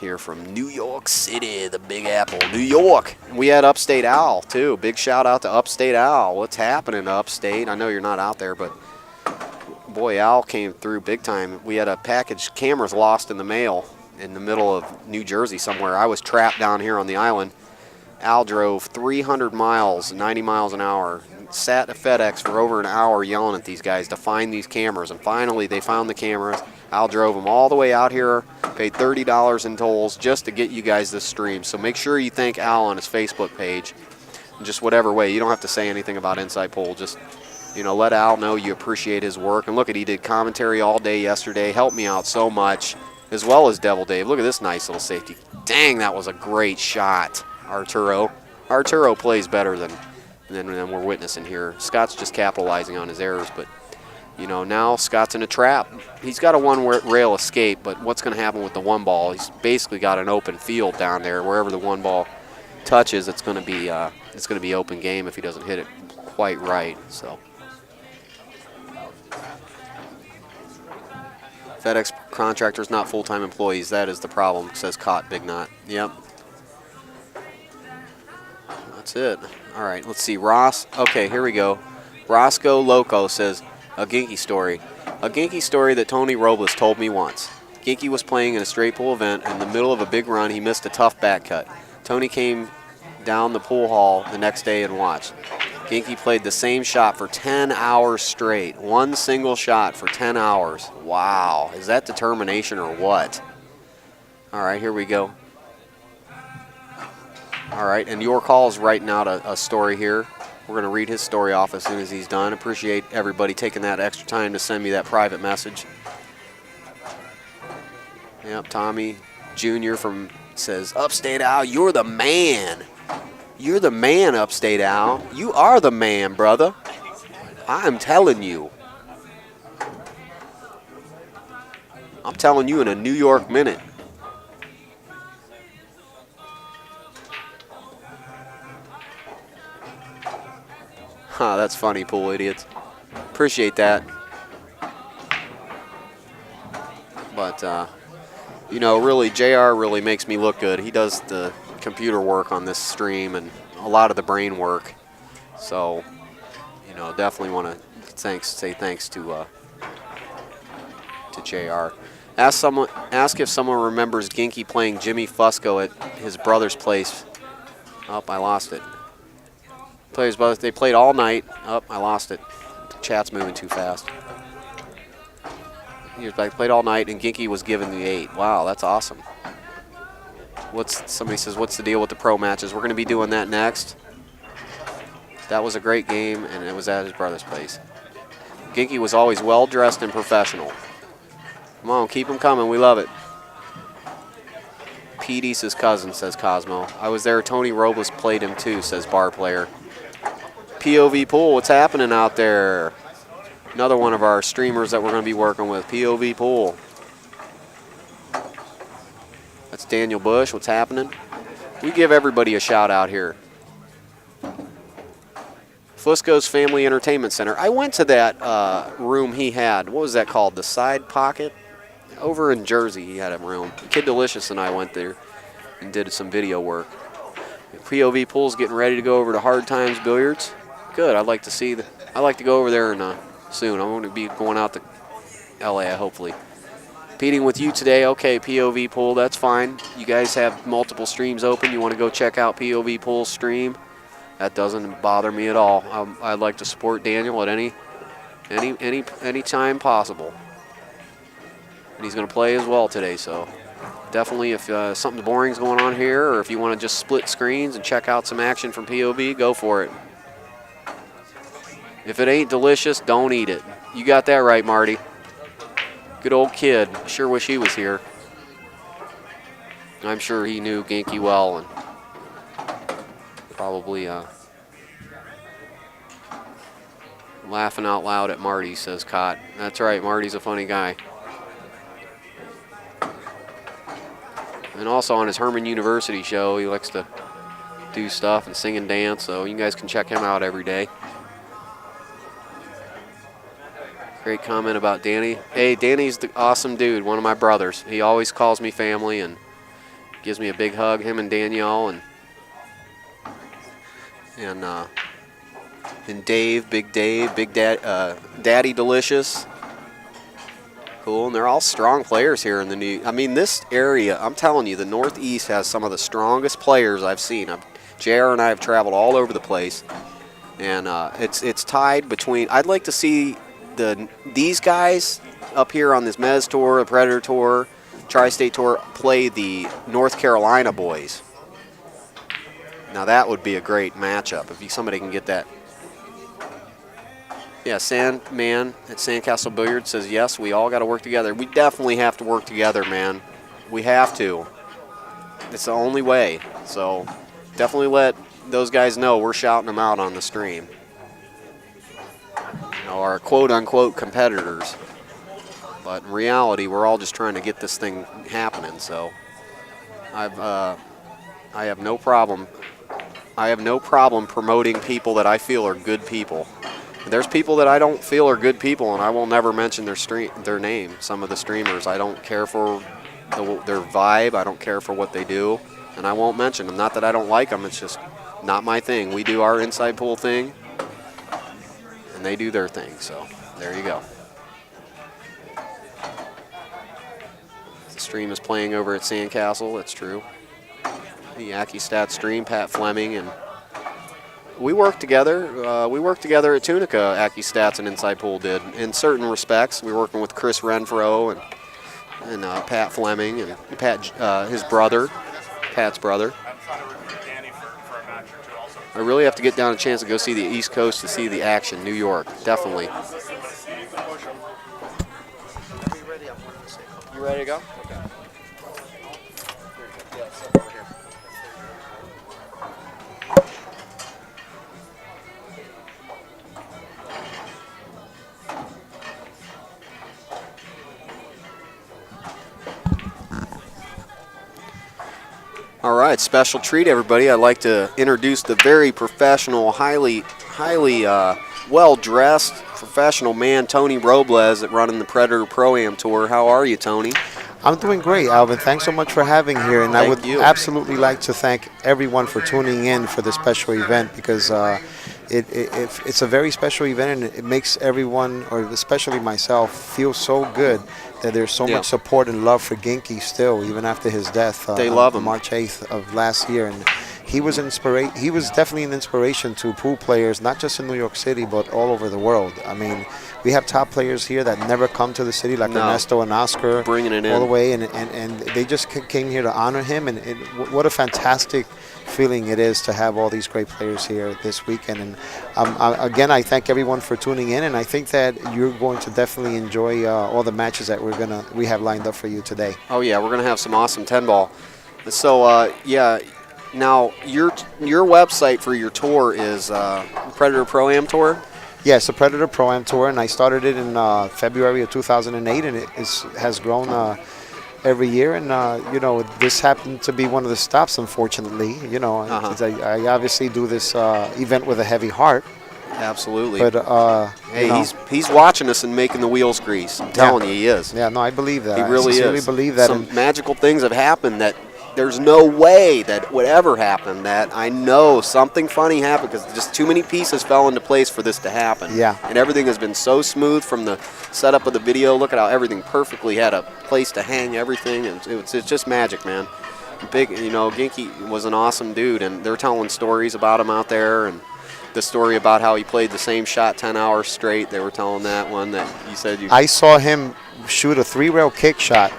S1: here from New York City, the Big Apple, New York. We had Upstate Al, too. Big shout out to Upstate Al. What's happening, Upstate? I know you're not out there, but boy, Al came through big time. We had a package, cameras lost in the mail in the middle of New Jersey somewhere. I was trapped down here on the island. Al drove 300 miles, 90 miles an hour, sat at FedEx for over an hour yelling at these guys to find these cameras, and finally they found the cameras. Al drove them all the way out here, paid $30 in tolls just to get you guys this stream. So make sure you thank Al on his Facebook page, in just whatever way. You don't have to say anything about Inside Pool. Just, you know, let Al know you appreciate his work. And look at, he did commentary all day yesterday, helped me out so much, as well as Devil Dave. Look at this nice little safety. Dang, that was a great shot, Arturo. Arturo plays better than we're witnessing here. Scott's just capitalizing on his errors, but you know, now Scott's in a trap. He's got a one-rail escape, but what's going to happen with the one ball? He's basically got an open field down there. Wherever the one ball touches, it's going to be open game if he doesn't hit it quite right. So FedEx contractors, not full-time employees. That is the problem, says Cott Big Knot. Yep. That's it. All right, let's see. Ross. Okay, here we go. Roscoe Loco says, a Ginky story. A Ginky story that Tony Robles told me once. Ginky was playing in a straight pool event. In the middle of a big run, he missed a tough back cut. Tony came down the pool hall the next day and watched. Ginky played the same shot for 10 hours straight. One single shot for 10 hours. Wow. Is that determination or what? All right, here we go. All right, and your call's writing out a story here. We're going to read his story off as soon as he's done. Appreciate everybody taking that extra time to send me that private message. Yep, Tommy Jr. says, Upstate Al, you're the man. You're the man, Upstate Al. You are the man, brother. I'm telling you. I'm telling you in a New York minute. Huh, that's funny, pool idiots. Appreciate that. But, you know, really, JR really makes me look good. He does the computer work on this stream and a lot of the brain work. So, you know, definitely want to say thanks to JR. Ask if someone remembers Ginky playing Jimmy Fusco at his brother's place. Oh, I lost it. They played all night. Oh, I lost it. The chat's moving too fast. They played all night, and Ginky was given the 8. Wow, that's awesome. Somebody says, what's the deal with the pro matches? We're going to be doing that next. That was a great game, and it was at his brother's place. Ginky was always well-dressed and professional. Come on, keep them coming. We love it. Petey's his cousin, says Cosmo. I was there. Tony Robles played him, too, says bar player. POV Pool, what's happening out there? Another one of our streamers that we're going to be working with, POV Pool. That's Daniel Bush, what's happening? We give everybody a shout out here. Fusco's Family Entertainment Center. I went to that room he had. What was that called? The Side Pocket? Over in Jersey he had a room. Kid Delicious and I went there and did some video work. POV Pool's getting ready to go over to Hard Times Billiards. Good. I'd like to see I'd like to go over there soon. I'm going to be going out to LA, hopefully. Competing with you today. Okay, POV Pool, that's fine. You guys have multiple streams open. You want to go check out POV Pool's stream? That doesn't bother me at all. I'd like to support Daniel at any time possible. And he's going to play as well today, so definitely if something boring's going on here, or if you want to just split screens and check out some action from POV, go for it. If it ain't delicious, don't eat it. You got that right, Marty. Good old kid. Sure wish he was here. I'm sure he knew Ginky well and probably laughing out loud at Marty, says Cott. That's right, Marty's a funny guy. And also on his Herman University show, he likes to do stuff and sing and dance, so you guys can check him out every day. Great comment about Danny. Hey, Danny's the awesome dude, one of my brothers. He always calls me family and gives me a big hug, him and Danielle and Dave, Big Daddy Delicious. Cool, and they're all strong players here in the new. I mean, this area, I'm telling you, the Northeast has some of the strongest players I've seen. JR and I have traveled all over the place, and it's tied between. I'd like to see these guys up here on this Mez Tour, the Predator Tour, Tri-State Tour, play the North Carolina boys. Now that would be a great matchup if somebody can get that. Yeah, Sandman at Sandcastle Billiard says, yes, we all got to work together. We definitely have to work together, man. We have to. It's the only way. So definitely let those guys know we're shouting them out on the stream. You know, our quote-unquote competitors. But in reality, we're all just trying to get this thing happening. So I have no problem. I have no problem promoting people that I feel are good people. There's people that I don't feel are good people, and I will never mention their name. Some of the streamers, I don't care for their vibe. I don't care for what they do, and I won't mention them. Not that I don't like them. It's just not my thing. We do our inside pool thing, and they do their thing. So there you go. The stream is playing over at Sandcastle. That's true. The Yaki Stat stream, Pat Fleming, and we work together. We work together at Tunica. Aki Stats and Inside Pool did in certain respects. We were working with Chris Renfro and Pat Fleming and his brother, Pat's brother. I really have to get down a chance to go see the East Coast to see the action. New York, definitely. You ready to go? Okay. All right, special treat, everybody. I'd like to introduce the very professional, highly well-dressed professional man, Tony Robles, at running the Predator Pro-Am Tour. How are you, Tony?
S5: I'm doing great, Alvin. Thanks so much for having here, and I would absolutely like to thank everyone for tuning in for this special event, because it's a very special event, and it makes everyone, or especially myself, feel so good that there's so much support and love for Ginky still, even after his death.
S1: They love him.
S5: March 8th of last year, and he was definitely an inspiration to pool players, not just in New York City, but all over the world. I mean, we have top players here that never come to the city, like Ernesto and Oscar,
S1: bringing it in
S5: all the way, and they just came here to honor him. And what a fantastic feeling it is to have all these great players here this weekend. And again, I thank everyone for tuning in, and I think that you're going to definitely enjoy all the matches that we have lined up for you today.
S1: Oh yeah, we're gonna have some awesome 10-ball. So yeah. Now, your website for your tour is Predator Pro-Am Tour?
S5: Yeah, it's the Predator Pro-Am Tour, and I started it in February of 2008, and it has grown every year. And, you know, this happened to be one of the stops, unfortunately. You know, I obviously do this event with a heavy heart.
S1: Absolutely.
S5: But,
S1: hey, he's watching us and making the wheels grease. I'm telling you, he is.
S5: Yeah, no, I believe that.
S1: He really is.
S5: I really believe that.
S1: Some magical things have happened that there's no way that would ever happen. That I know something funny happened because just too many pieces fell into place for this to happen.
S5: Yeah.
S1: And everything has been so smooth from the setup of the video. Look at how everything perfectly had a place to hang everything. And it's just magic, man. Big, you know, Ginky was an awesome dude, and they're telling stories about him out there, and the story about how he played the same shot 10 hours straight. They were telling that one that you said you.
S5: I saw him shoot a 3-rail kick shot.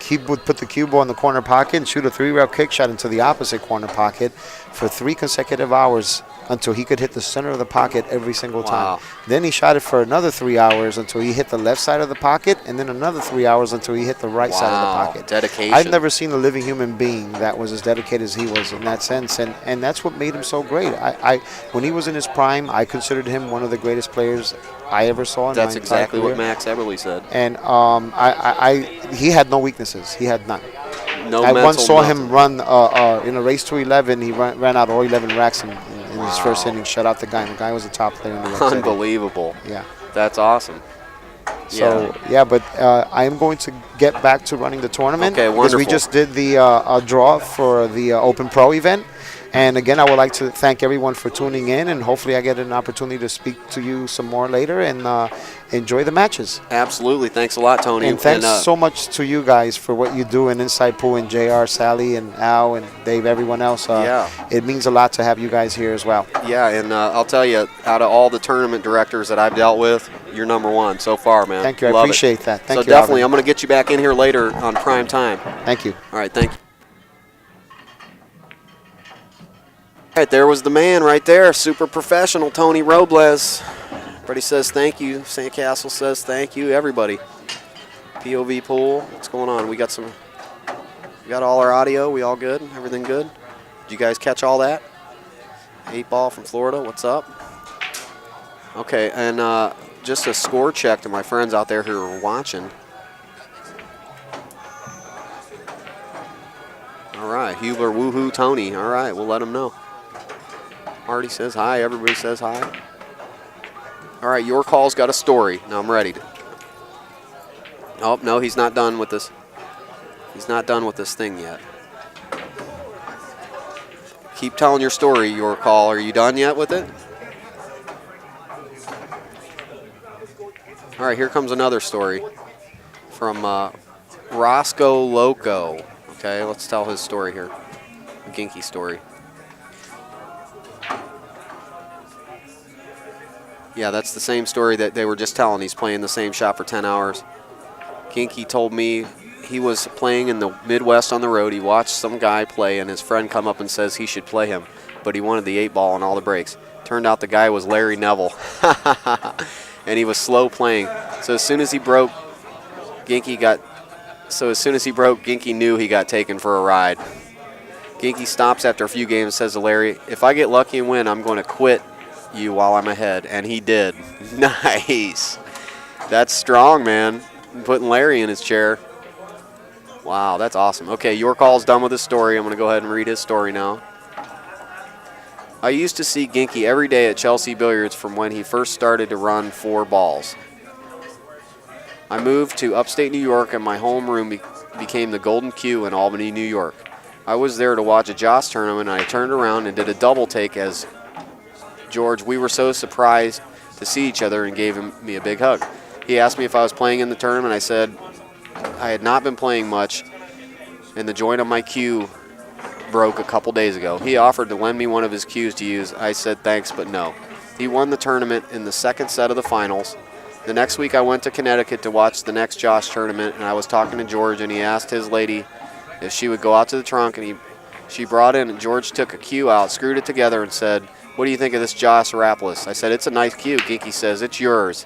S5: He would put the cue ball in the corner pocket and shoot a 3-rail kick shot into the opposite corner pocket for 3 consecutive hours until he could hit the center of the pocket every single time. Then he shot it for another 3 hours until he hit the left side of the pocket, and then another 3 hours until he hit the right side of the pocket.
S1: Dedication.
S5: I've never seen a living human being that was as dedicated as he was in that sense, and that's what made him so great. When he was in his prime, I considered him one of the greatest players I ever saw in my entire career. That's exactly
S1: what Max Everly said.
S5: And he had no weaknesses. He had none.
S1: No
S5: I
S1: mental
S5: once saw
S1: nothing.
S5: him run in a race to 11. He ran out all 11 racks in his first inning, shut out the guy. And the guy was a top player in New York City.
S1: Unbelievable.
S5: Yeah.
S1: That's awesome.
S5: So, but I am going to get back to running the tournament.
S1: Okay,
S5: Because we
S1: wonderful.
S5: just did the draw for the Open Pro event. And again, I would like to thank everyone for tuning in. And hopefully I get an opportunity to speak to you some more later and enjoy the matches.
S1: Absolutely. Thanks a lot, Tony.
S5: And thanks so much to you guys for what you do in Inside Pool and JR, Sally, and Al, and Dave, everyone else. It means a lot to have you guys here as well.
S1: Yeah, and I'll tell you, out of all the tournament directors that I've dealt with, you're number one so far, man.
S5: Thank you. I
S1: Love
S5: appreciate
S1: it.
S5: that. Thank
S1: so
S5: you,
S1: definitely,
S5: Alvin.
S1: I'm going to get you back in here later on prime time.
S5: Thank you.
S1: All right, thank you. All right, there was the man right there, super professional, Tony Robles. Everybody says thank you. Sandcastle says thank you. Everybody. POV Pool, what's going on? We got all our audio. We all good? Everything good? Did you guys catch all that? 8-ball from Florida, what's up? Okay, and just a score check to my friends out there who are watching. All right, Hubler, woohoo, Tony. All right, we'll let them know. Marty says hi. Everybody says hi. All right, your call's got a story. Now I'm ready. Oh, no, he's not done with this. He's not done with this thing yet. Keep telling your story, your call. Are you done yet with it? All right, here comes another story from Roscoe Loco. Okay, let's tell his story here. A Ginky story. Yeah, that's the same story that they were just telling. He's playing the same shot for 10 hours. Ginky told me he was playing in the Midwest on the road. He watched some guy play, and his friend come up and says he should play him, but he wanted the 8-ball and all the breaks. Turned out the guy was Larry Neville, and he was slow playing. So as soon as he broke, Ginky knew he got taken for a ride. Ginky stops after a few games and says to Larry, "If I get lucky and win, I'm going to quit you while I'm ahead," and he did. Nice. That's strong, man. Putting Larry in his chair. Wow, that's awesome. Okay, your call's done with his story. I'm going to go ahead and read his story now. I used to see Ginky every day at Chelsea Billiards from when he first started to run 4 balls. I moved to upstate New York, and my homeroom became the Golden Q in Albany, New York. I was there to watch a Joss tournament, and I turned around and did a double take as George. We were so surprised to see each other and gave me a big hug. He asked me if I was playing in the tournament. I said I had not been playing much, and the joint on my cue broke a couple days ago. He offered to lend me one of his cues to use. I said thanks, but no. He won the tournament in the second set of the finals. The next week I went to Connecticut to watch the next Josh tournament, and I was talking to George, and he asked his lady if she would go out to the trunk, and she brought in, and George took a cue out, screwed it together, and said, "What do you think of this Joss Rapless?" I said, "It's a nice cue." Ginky says, "It's yours."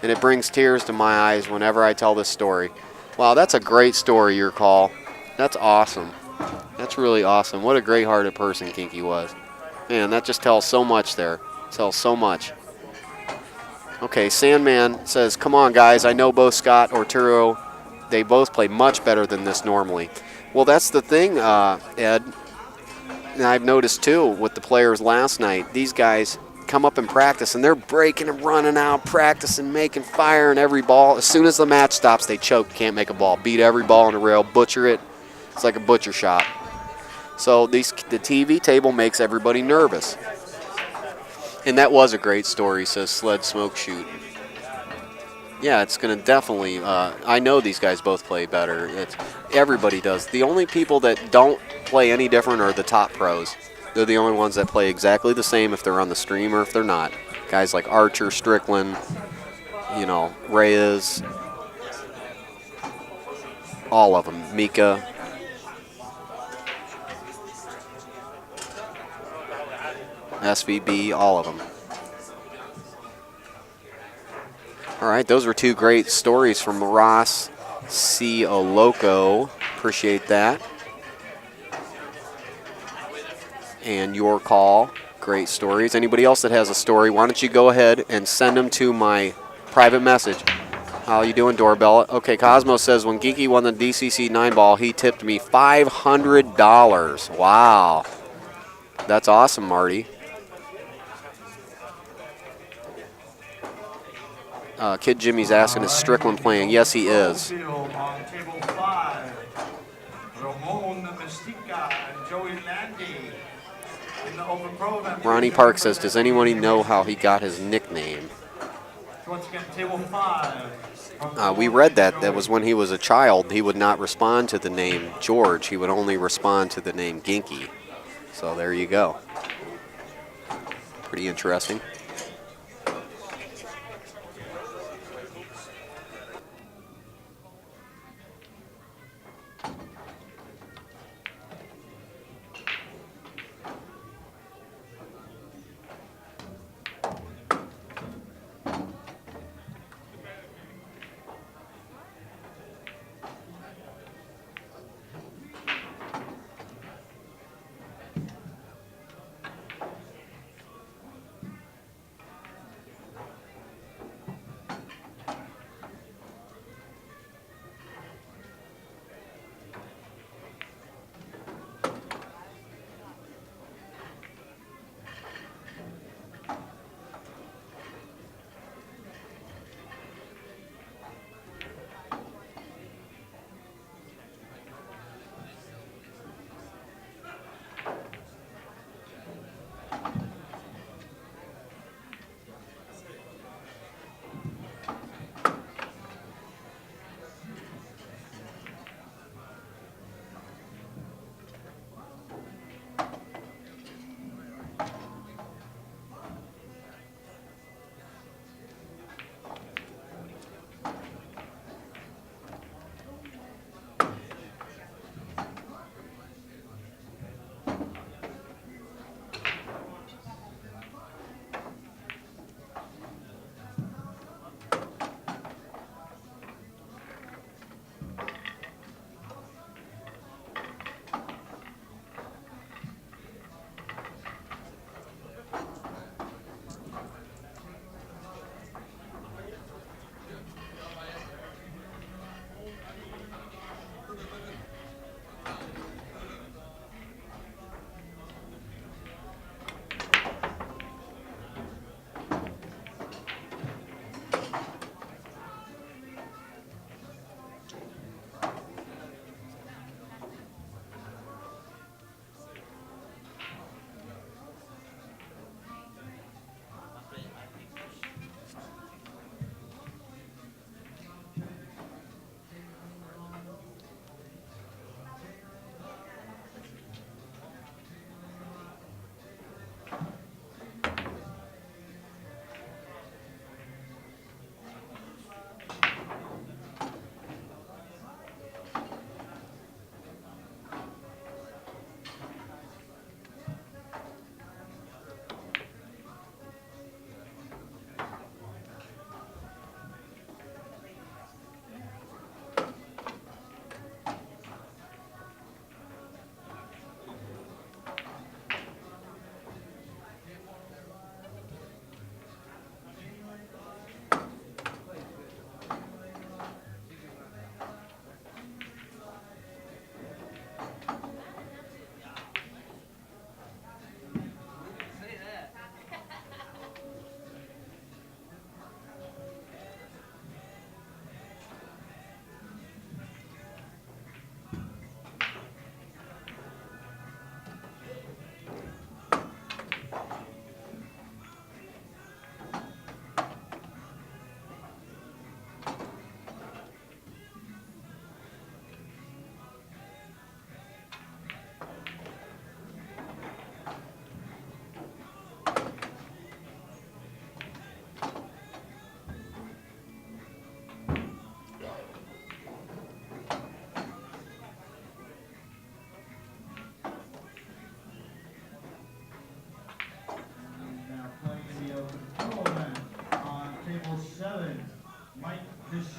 S1: And it brings tears to my eyes whenever I tell this story. Wow, that's a great story, your call. That's awesome. That's really awesome. What a great-hearted person Ginky was. Man, that just tells so much there. Tells so much. Okay, Sandman says, "Come on, guys. I know both Scott or Arturo, they both play much better than this normally." Well, that's the thing, Ed. And I've noticed, too, with the players last night, these guys come up and practice, and they're breaking and running out, practicing, making fire in every ball. As soon as the match stops, they choke, can't make a ball. Beat every ball on the rail, butcher it. It's like a butcher shop. So the TV table makes everybody nervous. And that was a great story, says Sled Smoke Shoot. Yeah, it's going to definitely, I know these guys both play better. Everybody does. The only people that don't play any different are the top pros. They're the only ones that play exactly the same if they're on the stream or if they're not. Guys like Archer, Strickland, Reyes, all of them. Mika. SVB, all of them. All right, those were 2 great stories from Ross C. Oloco. Appreciate that. And your call, great stories. Anybody else that has a story, why don't you go ahead and send them to my private message. How you doing, Doorbell? Okay, Cosmo says when Ginky won the DCC 9-ball, he tipped me $500. Wow. That's awesome, Marty. Kid Jimmy's asking, is Strickland playing? Yes, he is.
S4: On table 5, Ramon Mystica and Joey Landy in the Open Pro event.
S1: Ronnie Park says, does anyone know how he got his nickname?
S4: Once again, table 5.
S1: We read that was when he was a child, he would not respond to the name George. He would only respond to the name Ginky. So there you go. Pretty interesting.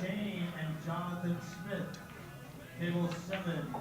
S4: Shane and Jonathan Smith. Table 7.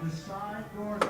S4: the side door